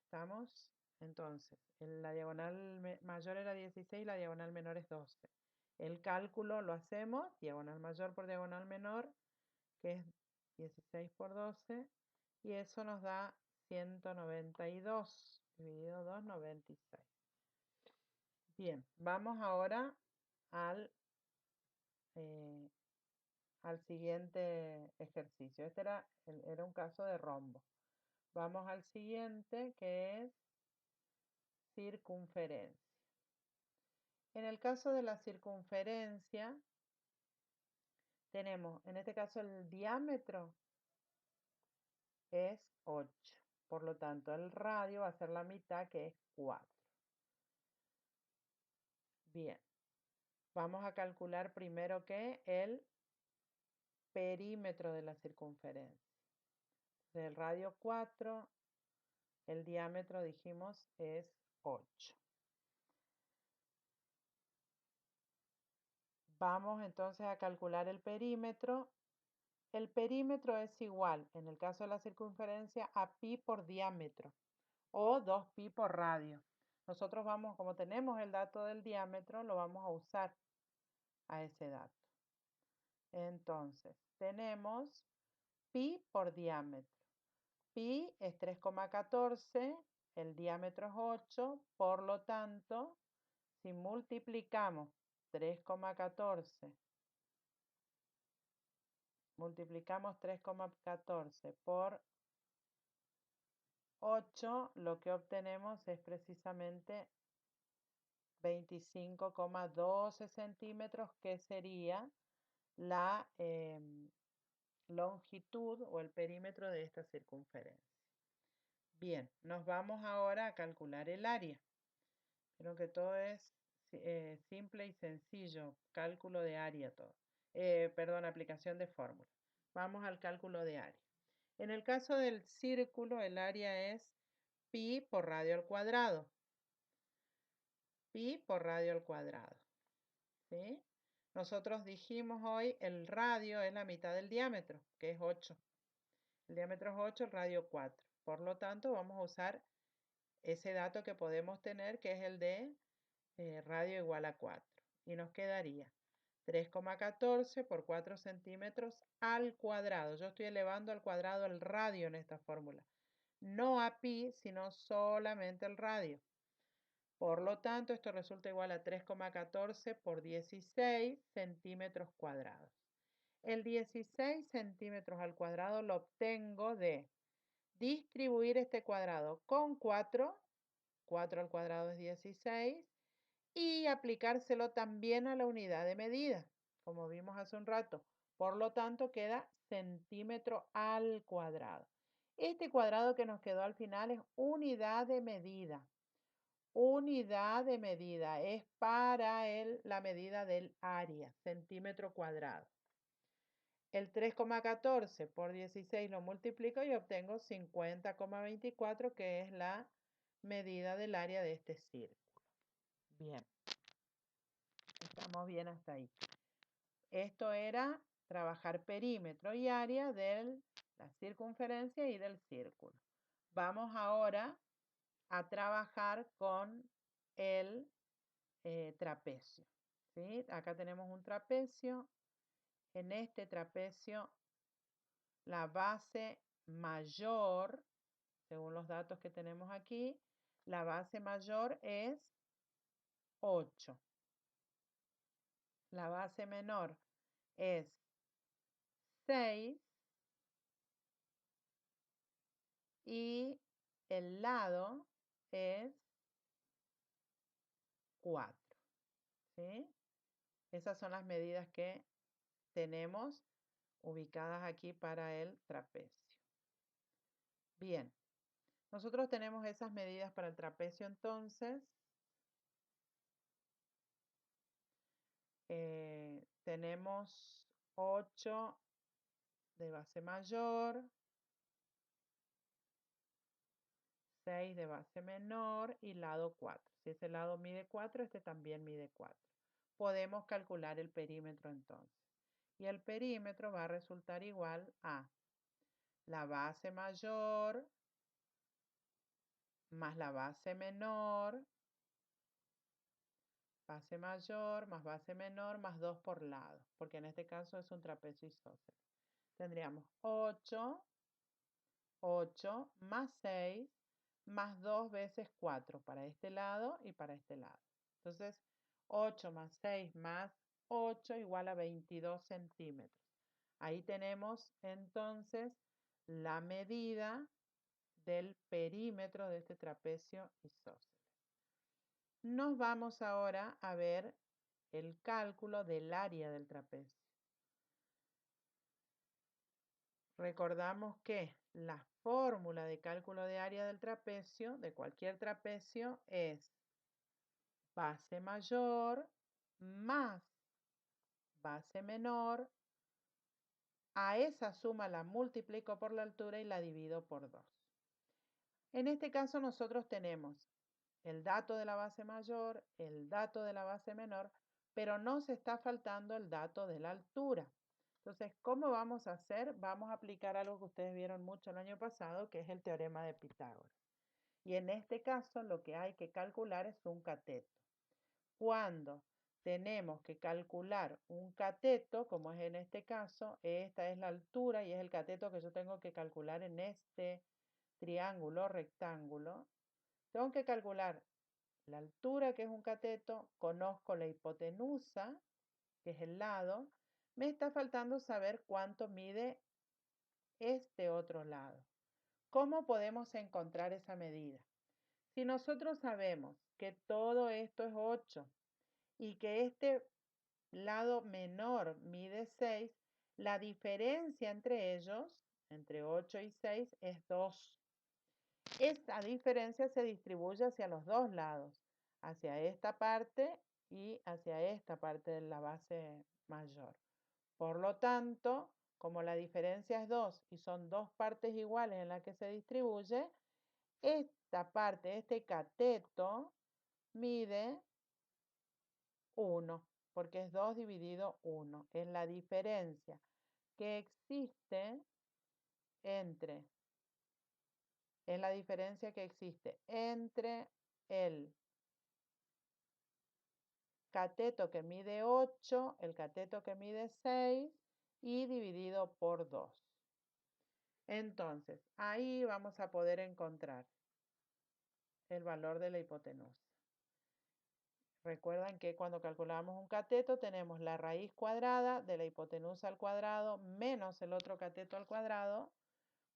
¿Estamos? Entonces, la diagonal mayor era 16, la diagonal menor es 12. El cálculo lo hacemos, diagonal mayor por diagonal menor, que es 16 por 12, y eso nos da 192, dividido 2, 96. Bien, vamos ahora al, eh, al siguiente ejercicio. Este era un caso de rombo. Vamos al siguiente, que es circunferencia. En el caso de la circunferencia, tenemos, en este caso, el diámetro es 8. Por lo tanto, el radio va a ser la mitad, que es 4. Bien, vamos a calcular primero que el perímetro de la circunferencia. Del radio 4, el diámetro, dijimos, es 8. Vamos entonces a calcular el perímetro. El perímetro es igual, en el caso de la circunferencia, a pi por diámetro o 2pi por radio. Nosotros vamos, como tenemos el dato del diámetro, lo vamos a usar a ese dato. Entonces, tenemos pi por diámetro. Pi es 3,14, el diámetro es 8, por lo tanto, si multiplicamos 3,14 por 8, lo que obtenemos es precisamente 25,12 centímetros, que sería la longitud o el perímetro de esta circunferencia. Bien, nos vamos ahora a calcular el área. Creo que todo es simple y sencillo, cálculo de área todo. Perdón, aplicación de fórmula. Vamos al cálculo de área. En el caso del círculo, el área es pi por radio al cuadrado. Pi por radio al cuadrado. ¿Sí? Nosotros dijimos hoy el radio es la mitad del diámetro, que es 8. El diámetro es 8, el radio 4. Por lo tanto, vamos a usar ese dato que podemos tener, que es el de radio igual a 4. Y nos quedaría 3,14 por 4 centímetros al cuadrado. Yo estoy elevando al cuadrado el radio en esta fórmula. No a pi, sino solamente el radio. Por lo tanto, esto resulta igual a 3,14 por 16 centímetros cuadrados. El 16 centímetros al cuadrado lo obtengo de distribuir este cuadrado con 4. 4 al cuadrado es 16. Y aplicárselo también a la unidad de medida, como vimos hace un rato. Por lo tanto, queda centímetro al cuadrado. Este cuadrado que nos quedó al final es unidad de medida. Unidad de medida es para la medida del área, centímetro cuadrado. El 3,14 por 16 lo multiplico y obtengo 50,24, que es la medida del área de este círculo. Bien, estamos bien hasta ahí. Esto era trabajar perímetro y área de la circunferencia y del círculo. Vamos ahora a trabajar con el trapecio. ¿Sí? Acá tenemos un trapecio. En este trapecio, la base mayor, según los datos que tenemos aquí, la base mayor es 8. La base menor es 6 y el lado es 4. ¿Sí? Esas son las medidas que tenemos ubicadas aquí para el trapecio. Bien, nosotros tenemos esas medidas para el trapecio entonces. Tenemos 8 de base mayor, 6 de base menor y lado 4. Si ese lado mide 4, este también mide 4. Podemos calcular el perímetro entonces. Y el perímetro va a resultar igual a la base mayor más la base menor, base mayor más base menor más 2 por lado, porque en este caso es un trapecio isósceles. Tendríamos 8 más 6 más 2 veces 4 para este lado y para este lado. Entonces, 8 más 6 más 8 igual a 22 centímetros. Ahí tenemos entonces la medida del perímetro de este trapecio isósceles. Nos vamos ahora a ver el cálculo del área del trapecio. Recordamos que la fórmula de cálculo de área del trapecio, de cualquier trapecio, es base mayor más base menor. A esa suma la multiplico por la altura y la divido por 2. En este caso nosotros tenemos el dato de la base mayor, el dato de la base menor, pero nos está faltando el dato de la altura. Entonces, ¿cómo vamos a hacer? Vamos a aplicar algo que ustedes vieron mucho el año pasado, que es el teorema de Pitágoras. Y en este caso, lo que hay que calcular es un cateto. Cuando tenemos que calcular un cateto, como es en este caso, esta es la altura y es el cateto que yo tengo que calcular en este triángulo rectángulo. Tengo que calcular la altura, que es un cateto, conozco la hipotenusa, que es el lado, me está faltando saber cuánto mide este otro lado. ¿Cómo podemos encontrar esa medida? Si nosotros sabemos que todo esto es 8 y que este lado menor mide 6, la diferencia entre ellos, entre 8 y 6, es 2. Esta diferencia se distribuye hacia los dos lados, hacia esta parte y hacia esta parte de la base mayor. Por lo tanto, como la diferencia es 2 y son dos partes iguales en las que se distribuye, esta parte, este cateto, mide 1, porque es 2 dividido 1. Es la diferencia que existe entre, es la diferencia que existe entre el cateto que mide 8, el cateto que mide 6 y dividido por 2. Entonces, ahí vamos a poder encontrar el valor de la hipotenusa. Recuerdan que cuando calculamos un cateto tenemos la raíz cuadrada de la hipotenusa al cuadrado menos el otro cateto al cuadrado.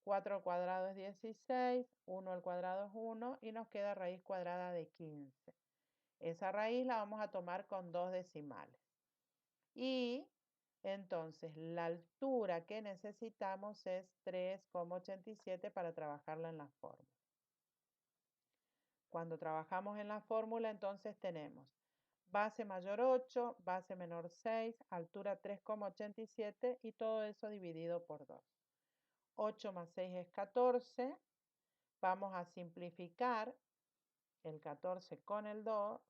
4 al cuadrado es 16, 1 al cuadrado es 1 y nos queda raíz cuadrada de 15. Esa raíz la vamos a tomar con 2 decimales. Y entonces la altura que necesitamos es 3,87 para trabajarla en la fórmula. Cuando trabajamos en la fórmula, entonces tenemos base mayor 8, base menor 6, altura 3,87 y todo eso dividido por 2. 8 más 6 es 14. Vamos a simplificar el 14 con el 2,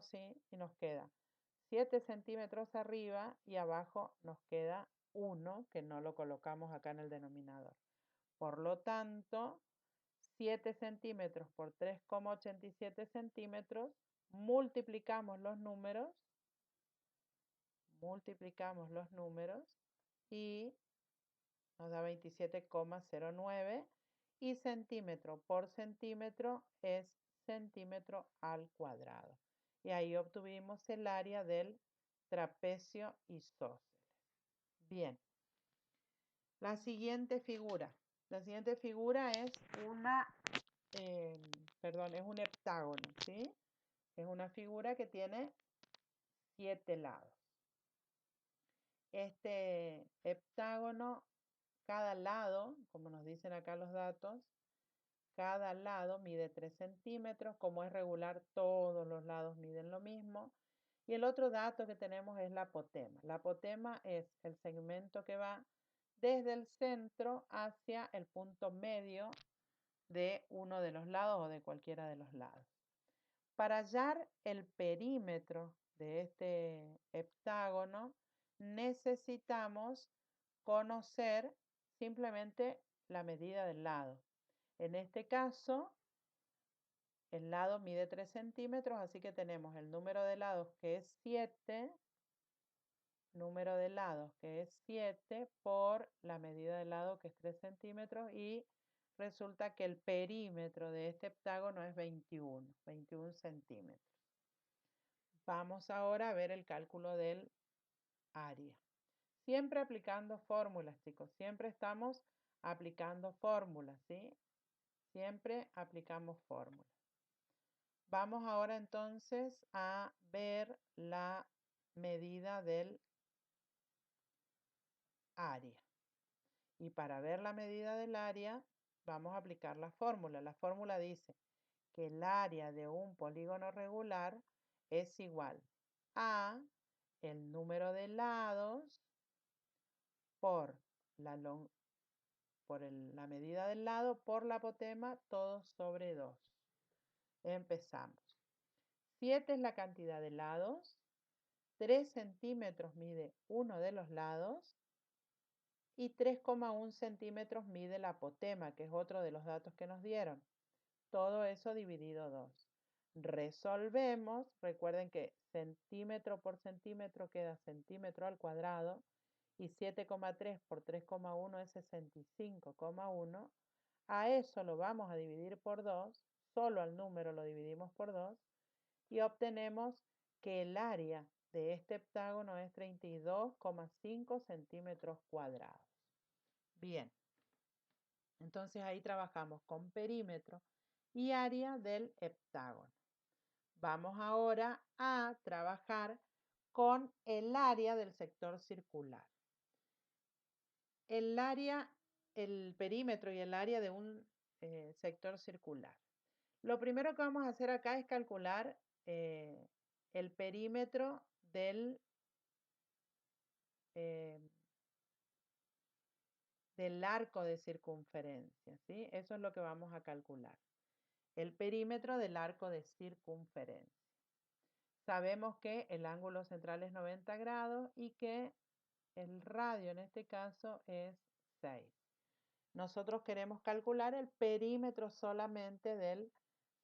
¿sí? Y nos queda 7 centímetros arriba y abajo nos queda 1, que no lo colocamos acá en el denominador. Por lo tanto, 7 centímetros por 3,87 centímetros, multiplicamos los números y nos da 27,09 y centímetro por centímetro es centímetro al cuadrado. Y ahí obtuvimos el área del trapecio isósceles. Bien, la siguiente figura. La siguiente figura es es un heptágono, ¿sí? Es una figura que tiene 7 lados. Este heptágono, cada lado, como nos dicen acá los datos, cada lado mide 3 centímetros. Como es regular, todos los lados miden lo mismo. Y el otro dato que tenemos es la apotema. La apotema es el segmento que va desde el centro hacia el punto medio de uno de los lados o de cualquiera de los lados. Para hallar el perímetro de este heptágono, necesitamos conocer simplemente la medida del lado. En este caso, el lado mide 3 centímetros, así que tenemos el número de lados que es 7, por la medida del lado que es 3 centímetros y resulta que el perímetro de este heptágono es 21 centímetros. Vamos ahora a ver el cálculo del área. Siempre aplicando fórmulas, chicos. Siempre estamos aplicando fórmulas, ¿sí? Siempre aplicamos fórmulas. Vamos ahora entonces a ver la medida del área. Y para ver la medida del área, vamos a aplicar la fórmula. La fórmula dice que el área de un polígono regular es igual a el número de lados por la medida del lado por la apotema, todo sobre 2. Empezamos. 7 es la cantidad de lados, 3 centímetros mide uno de los lados y 3,1 centímetros mide la apotema, que es otro de los datos que nos dieron. Todo eso dividido 2. Resolvemos, recuerden que centímetro por centímetro queda centímetro al cuadrado y 7,3 por 3,1 es 65,1. A eso lo vamos a dividir por 2, solo al número lo dividimos por 2 y obtenemos que el área de este heptágono es 32,5 centímetros cuadrados. Bien, entonces ahí trabajamos con perímetro y área del heptágono. Vamos ahora a trabajar con el área del sector circular. El perímetro y el área de un sector circular. Lo primero que vamos a hacer acá es calcular el perímetro del arco de circunferencia, ¿sí? Eso es lo que vamos a calcular. El perímetro del arco de circunferencia. Sabemos que el ángulo central es 90 grados y que el radio en este caso es 6. Nosotros queremos calcular el perímetro solamente del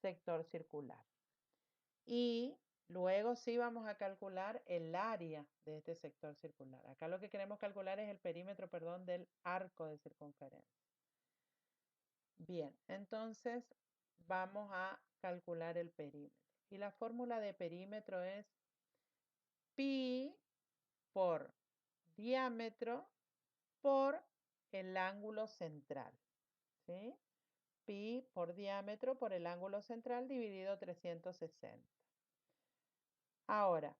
sector circular. Y luego sí vamos a calcular el área de este sector circular. Acá lo que queremos calcular es el perímetro, perdón, del arco de circunferencia. Bien, entonces vamos a calcular el perímetro. Y la fórmula de perímetro es pi por diámetro por el ángulo central. ¿Sí? Pi por diámetro por el ángulo central dividido 360. Ahora,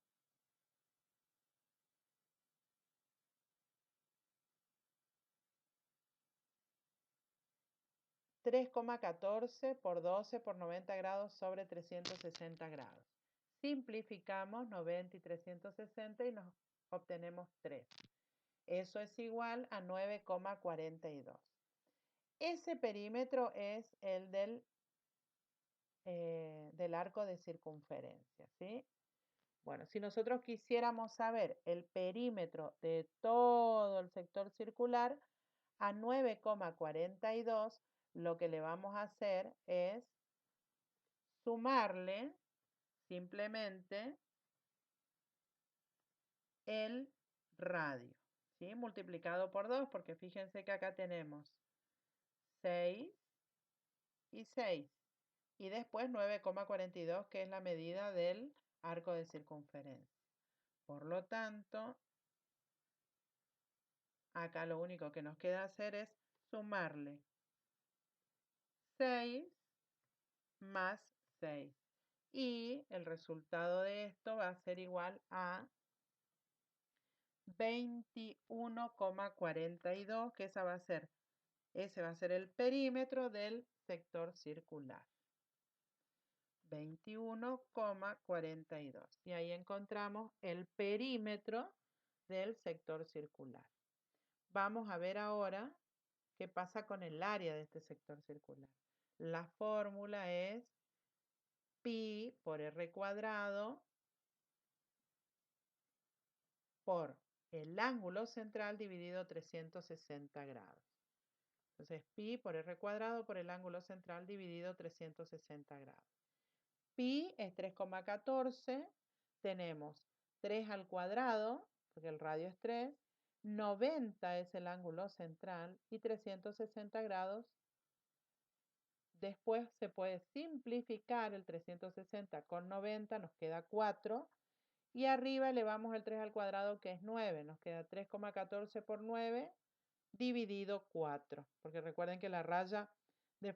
3,14 por 12 por 90 grados sobre 360 grados. Simplificamos 90 y 360 y nos obtenemos 3. Eso es igual a 9,42. Ese perímetro es el del arco de circunferencia, ¿sí? Bueno, si nosotros quisiéramos saber el perímetro de todo el sector circular, a 9,42 lo que le vamos a hacer es sumarle simplemente el radio, ¿sí? Multiplicado por 2, porque fíjense que acá tenemos 6 y 6. Y después 9,42, que es la medida del arco de circunferencia. Por lo tanto, acá lo único que nos queda hacer es sumarle 6 más 6. Y el resultado de esto va a ser igual a 21,42, que ese va a ser el perímetro del sector circular. 21,42. Y ahí encontramos el perímetro del sector circular. Vamos a ver ahora qué pasa con el área de este sector circular. La fórmula es pi por r cuadrado por el ángulo central dividido 360 grados. Entonces, pi por r cuadrado por el ángulo central dividido 360 grados. Pi es 3,14. Tenemos 3 al cuadrado, porque el radio es 3. 90 es el ángulo central y 360 grados. Después se puede simplificar el 360 con 90, nos queda 4. Y arriba elevamos el 3 al cuadrado, que es 9. Nos queda 3,14 por 9 dividido 4. Porque recuerden que la raya de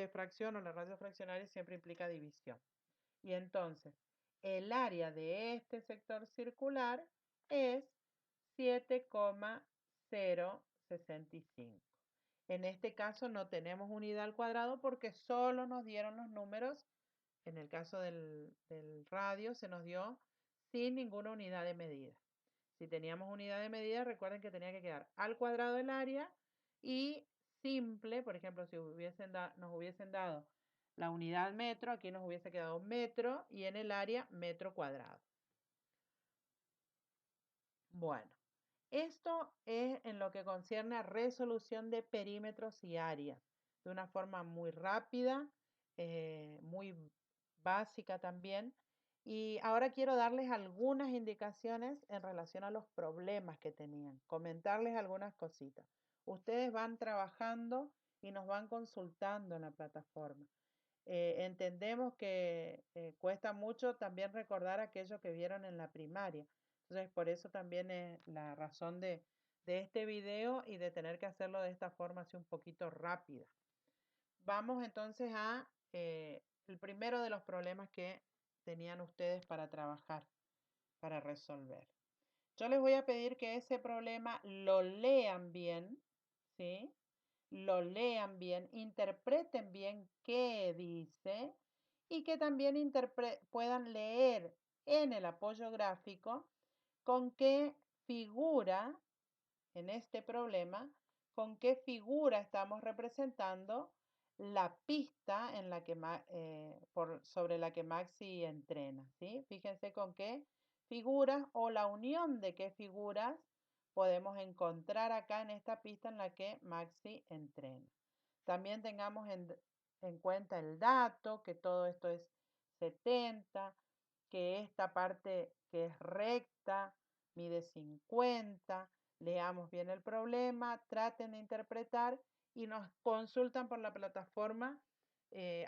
fracción o la raya fraccionaria siempre implica división. Y entonces, el área de este sector circular es 7,065. En este caso no tenemos unidad al cuadrado porque solo nos dieron los números. En el caso del radio se nos dio sin ninguna unidad de medida. Si teníamos unidad de medida, recuerden que tenía que quedar al cuadrado el área y simple, por ejemplo, si nos hubiesen dado la unidad metro, aquí nos hubiese quedado metro y en el área metro cuadrado. Bueno, esto es en lo que concierne a resolución de perímetros y áreas, de una forma muy rápida, muy básica también. Y ahora quiero darles algunas indicaciones en relación a los problemas que tenían, comentarles algunas cositas. Ustedes van trabajando y nos van consultando en la plataforma. Entendemos que cuesta mucho también recordar aquello que vieron en la primaria. Entonces, por eso también es la razón de este video y de tener que hacerlo de esta forma así un poquito rápida. Vamos entonces a el primero de los problemas que tenían ustedes para trabajar, para resolver. Yo les voy a pedir que ese problema lo lean bien, ¿sí? Lo lean bien, interpreten bien qué dice y que también puedan leer en el apoyo gráfico con qué figura en este problema, con qué figura estamos representando la pista en la que, sobre la que Maxi entrena, ¿sí? Fíjense con qué figuras o la unión de qué figuras podemos encontrar acá en esta pista en la que Maxi entrena. También tengamos en cuenta el dato, que todo esto es 70, que esta parte que es recta mide 50. Leamos bien el problema, traten de interpretar y nos consultan por la plataforma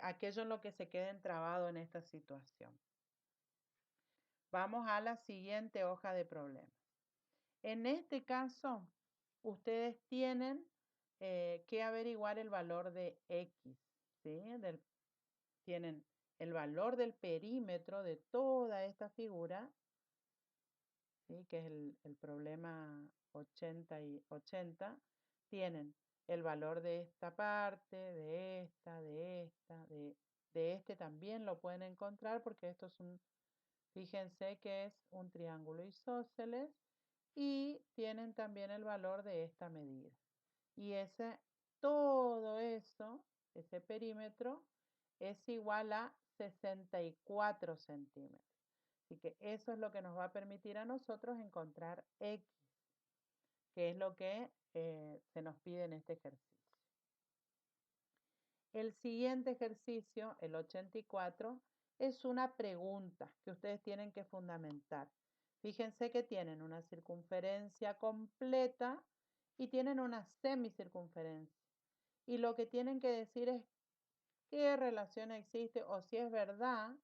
aquello en lo que se queden trabado en esta situación. Vamos a la siguiente hoja de problemas. En este caso, ustedes tienen que averiguar el valor de X, ¿sí? Tienen el valor del perímetro de toda esta figura, ¿sí? Que es el problema 80 y 80, tienen el valor de esta parte, de esta, de este también lo pueden encontrar porque esto es fíjense que es un triángulo isósceles y tienen también el valor de esta medida. Y todo eso, ese perímetro, es igual a 64 centímetros. Así que eso es lo que nos va a permitir a nosotros encontrar X, que es lo que se nos pide en este ejercicio. El siguiente ejercicio, el 84, es una pregunta que ustedes tienen que fundamentar. Fíjense que tienen una circunferencia completa y tienen una semicircunferencia. Y lo que tienen que decir es qué relación existe o si es verdad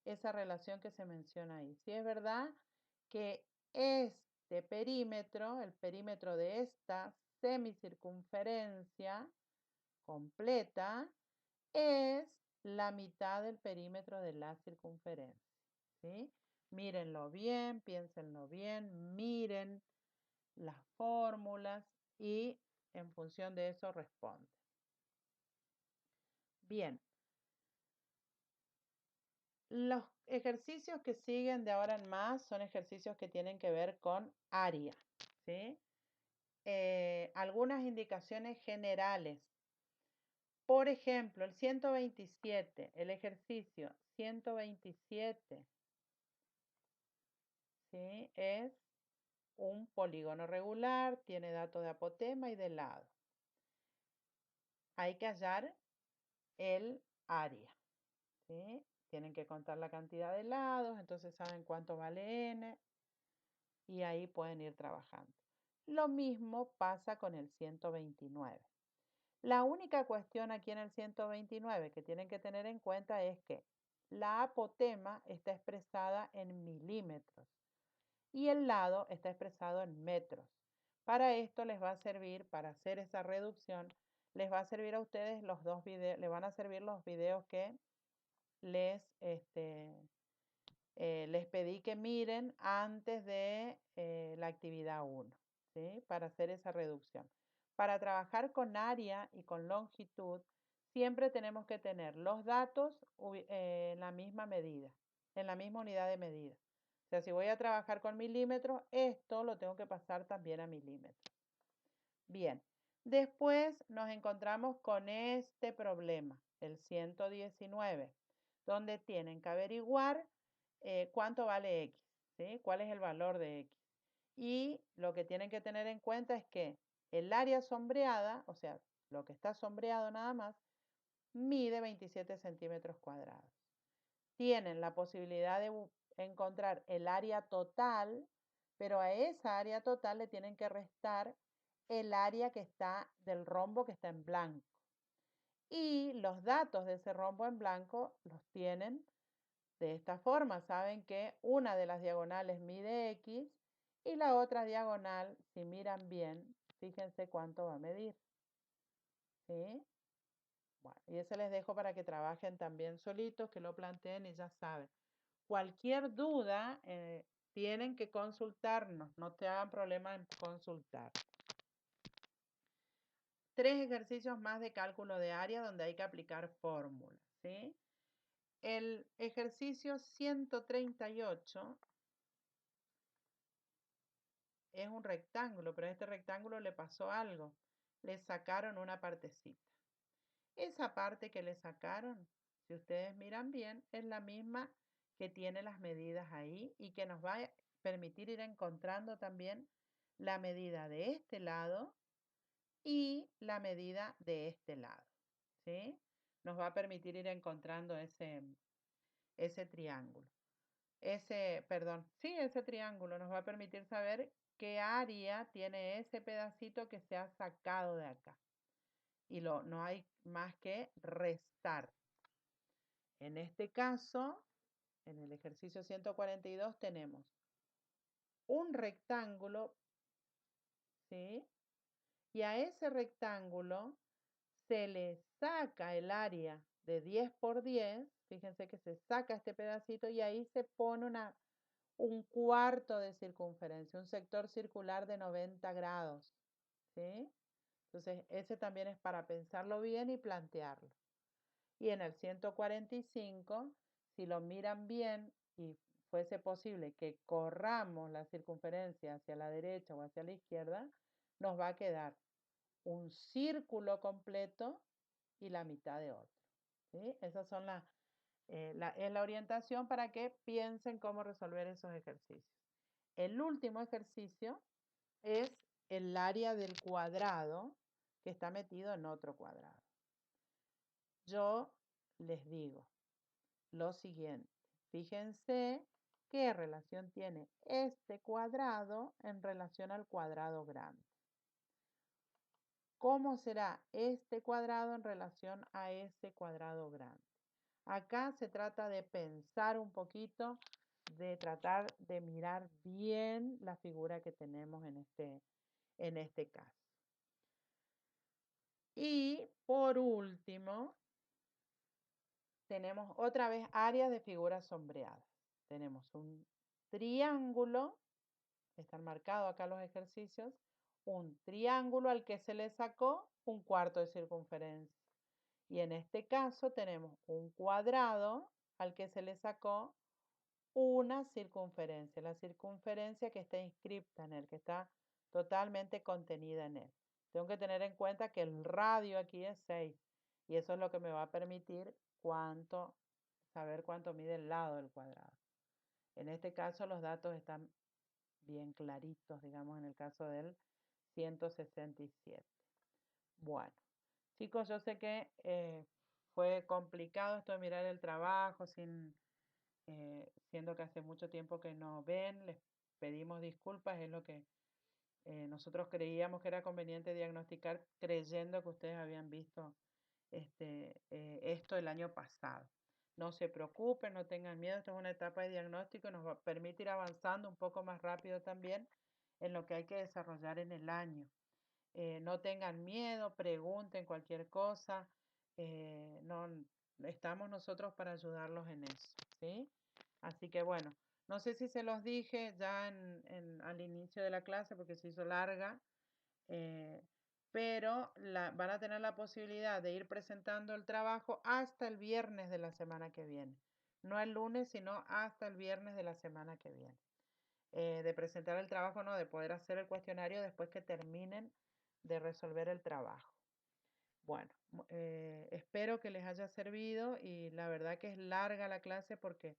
esa relación que se menciona ahí. Si es verdad que este perímetro, el perímetro de esta semicircunferencia completa, es la mitad del perímetro de la circunferencia. ¿Sí? Mírenlo bien, piénsenlo bien, miren las fórmulas y en función de eso responden. Bien, los ejercicios que siguen de ahora en más son ejercicios que tienen que ver con área, ¿sí? Algunas indicaciones generales. Por ejemplo, el 127, el ejercicio 127, ¿sí? Es un polígono regular, tiene datos de apotema y de lado. Hay que hallar el área, ¿sí? Tienen que contar la cantidad de lados, entonces saben cuánto vale n y ahí pueden ir trabajando. Lo mismo pasa con el 129. La única cuestión aquí en el 129 que tienen que tener en cuenta es que la apotema está expresada en milímetros y el lado está expresado en metros. Para esto les va a servir, para hacer esa reducción, les va a servir a ustedes los dos videos, les van a servir los videos que les pedí que miren antes de la actividad 1, ¿sí? Para hacer esa reducción. Para trabajar con área y con longitud, siempre tenemos que tener los datos en la misma medida, en la misma unidad de medida. O sea, si voy a trabajar con milímetros, esto lo tengo que pasar también a milímetros. Bien, después nos encontramos con este problema, el 119, donde tienen que averiguar cuánto vale X, ¿sí? ¿Cuál es el valor de X? Y lo que tienen que tener en cuenta es que el área sombreada, o sea, lo que está sombreado nada más, mide 27 centímetros cuadrados. Tienen la posibilidad de encontrar el área total, pero a esa área total le tienen que restar el área que está del rombo que está en blanco. Y los datos de ese rombo en blanco los tienen de esta forma. Saben que una de las diagonales mide X y la otra diagonal, si miran bien, fíjense cuánto va a medir. ¿Sí? Bueno, y ese les dejo para que trabajen también solitos, que lo planteen y ya saben. Cualquier duda, tienen que consultarnos, no te hagan problema en consultar. 3 ejercicios más de cálculo de área donde hay que aplicar fórmulas, ¿sí? El ejercicio 138 es un rectángulo, pero a este rectángulo le pasó algo. Le sacaron una partecita. Esa parte que le sacaron, si ustedes miran bien, es la misma que tiene las medidas ahí y que nos va a permitir ir encontrando también la medida de este lado y la medida de este lado, ¿sí? Nos va a permitir ir encontrando ese triángulo. Ese triángulo nos va a permitir saber qué área tiene ese pedacito que se ha sacado de acá. Y no hay más que restar. En este caso, en el ejercicio 142 tenemos un rectángulo, ¿sí? Y a ese rectángulo se le saca el área de 10 por 10, fíjense que se saca este pedacito y ahí se pone un cuarto de circunferencia, un sector circular de 90 grados, ¿sí? Entonces, ese también es para pensarlo bien y plantearlo. Y en el 145, si lo miran bien y fuese posible que corramos la circunferencia hacia la derecha o hacia la izquierda, nos va a quedar un círculo completo y la mitad de otro, ¿sí? Esas son es la orientación para que piensen cómo resolver esos ejercicios. El último ejercicio es el área del cuadrado que está metido en otro cuadrado. Yo les digo lo siguiente. Fíjense qué relación tiene este cuadrado en relación al cuadrado grande. ¿Cómo será este cuadrado en relación a ese cuadrado grande? Acá se trata de pensar un poquito, de tratar de mirar bien la figura que tenemos en este caso. Y por último, tenemos otra vez áreas de figuras sombreadas. Tenemos un triángulo, están marcados acá los ejercicios, un triángulo al que se le sacó un cuarto de circunferencia. Y en este caso tenemos un cuadrado al que se le sacó una circunferencia, la circunferencia que está inscripta en él, que está totalmente contenida en él. Tengo que tener en cuenta que el radio aquí es 6 y eso es lo que me va a permitir saber cuánto mide el lado del cuadrado. En este caso los datos están bien claritos, digamos, en el caso del 167. Bueno, chicos, yo sé que fue complicado esto de mirar el trabajo siendo que hace mucho tiempo que no ven, les pedimos disculpas, es lo que nosotros creíamos que era conveniente diagnosticar creyendo que ustedes habían visto esto el año pasado. No se preocupen, no tengan miedo, esto es una etapa de diagnóstico y nos va a permitir ir avanzando un poco más rápido también en lo que hay que desarrollar en el año. No tengan miedo, pregunten cualquier cosa, no, estamos nosotros para ayudarlos en eso, ¿sí? Así que bueno, no sé si se los dije ya al inicio de la clase porque se hizo larga, eh, pero van a tener la posibilidad de ir presentando el trabajo hasta el viernes de la semana que viene. No el lunes, sino hasta el viernes de la semana que viene. De presentar el trabajo, no, de poder hacer el cuestionario después que terminen de resolver el trabajo. Bueno, espero que les haya servido y la verdad que es larga la clase porque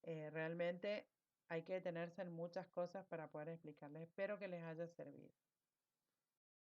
realmente hay que detenerse en muchas cosas para poder explicarles. Espero que les haya servido.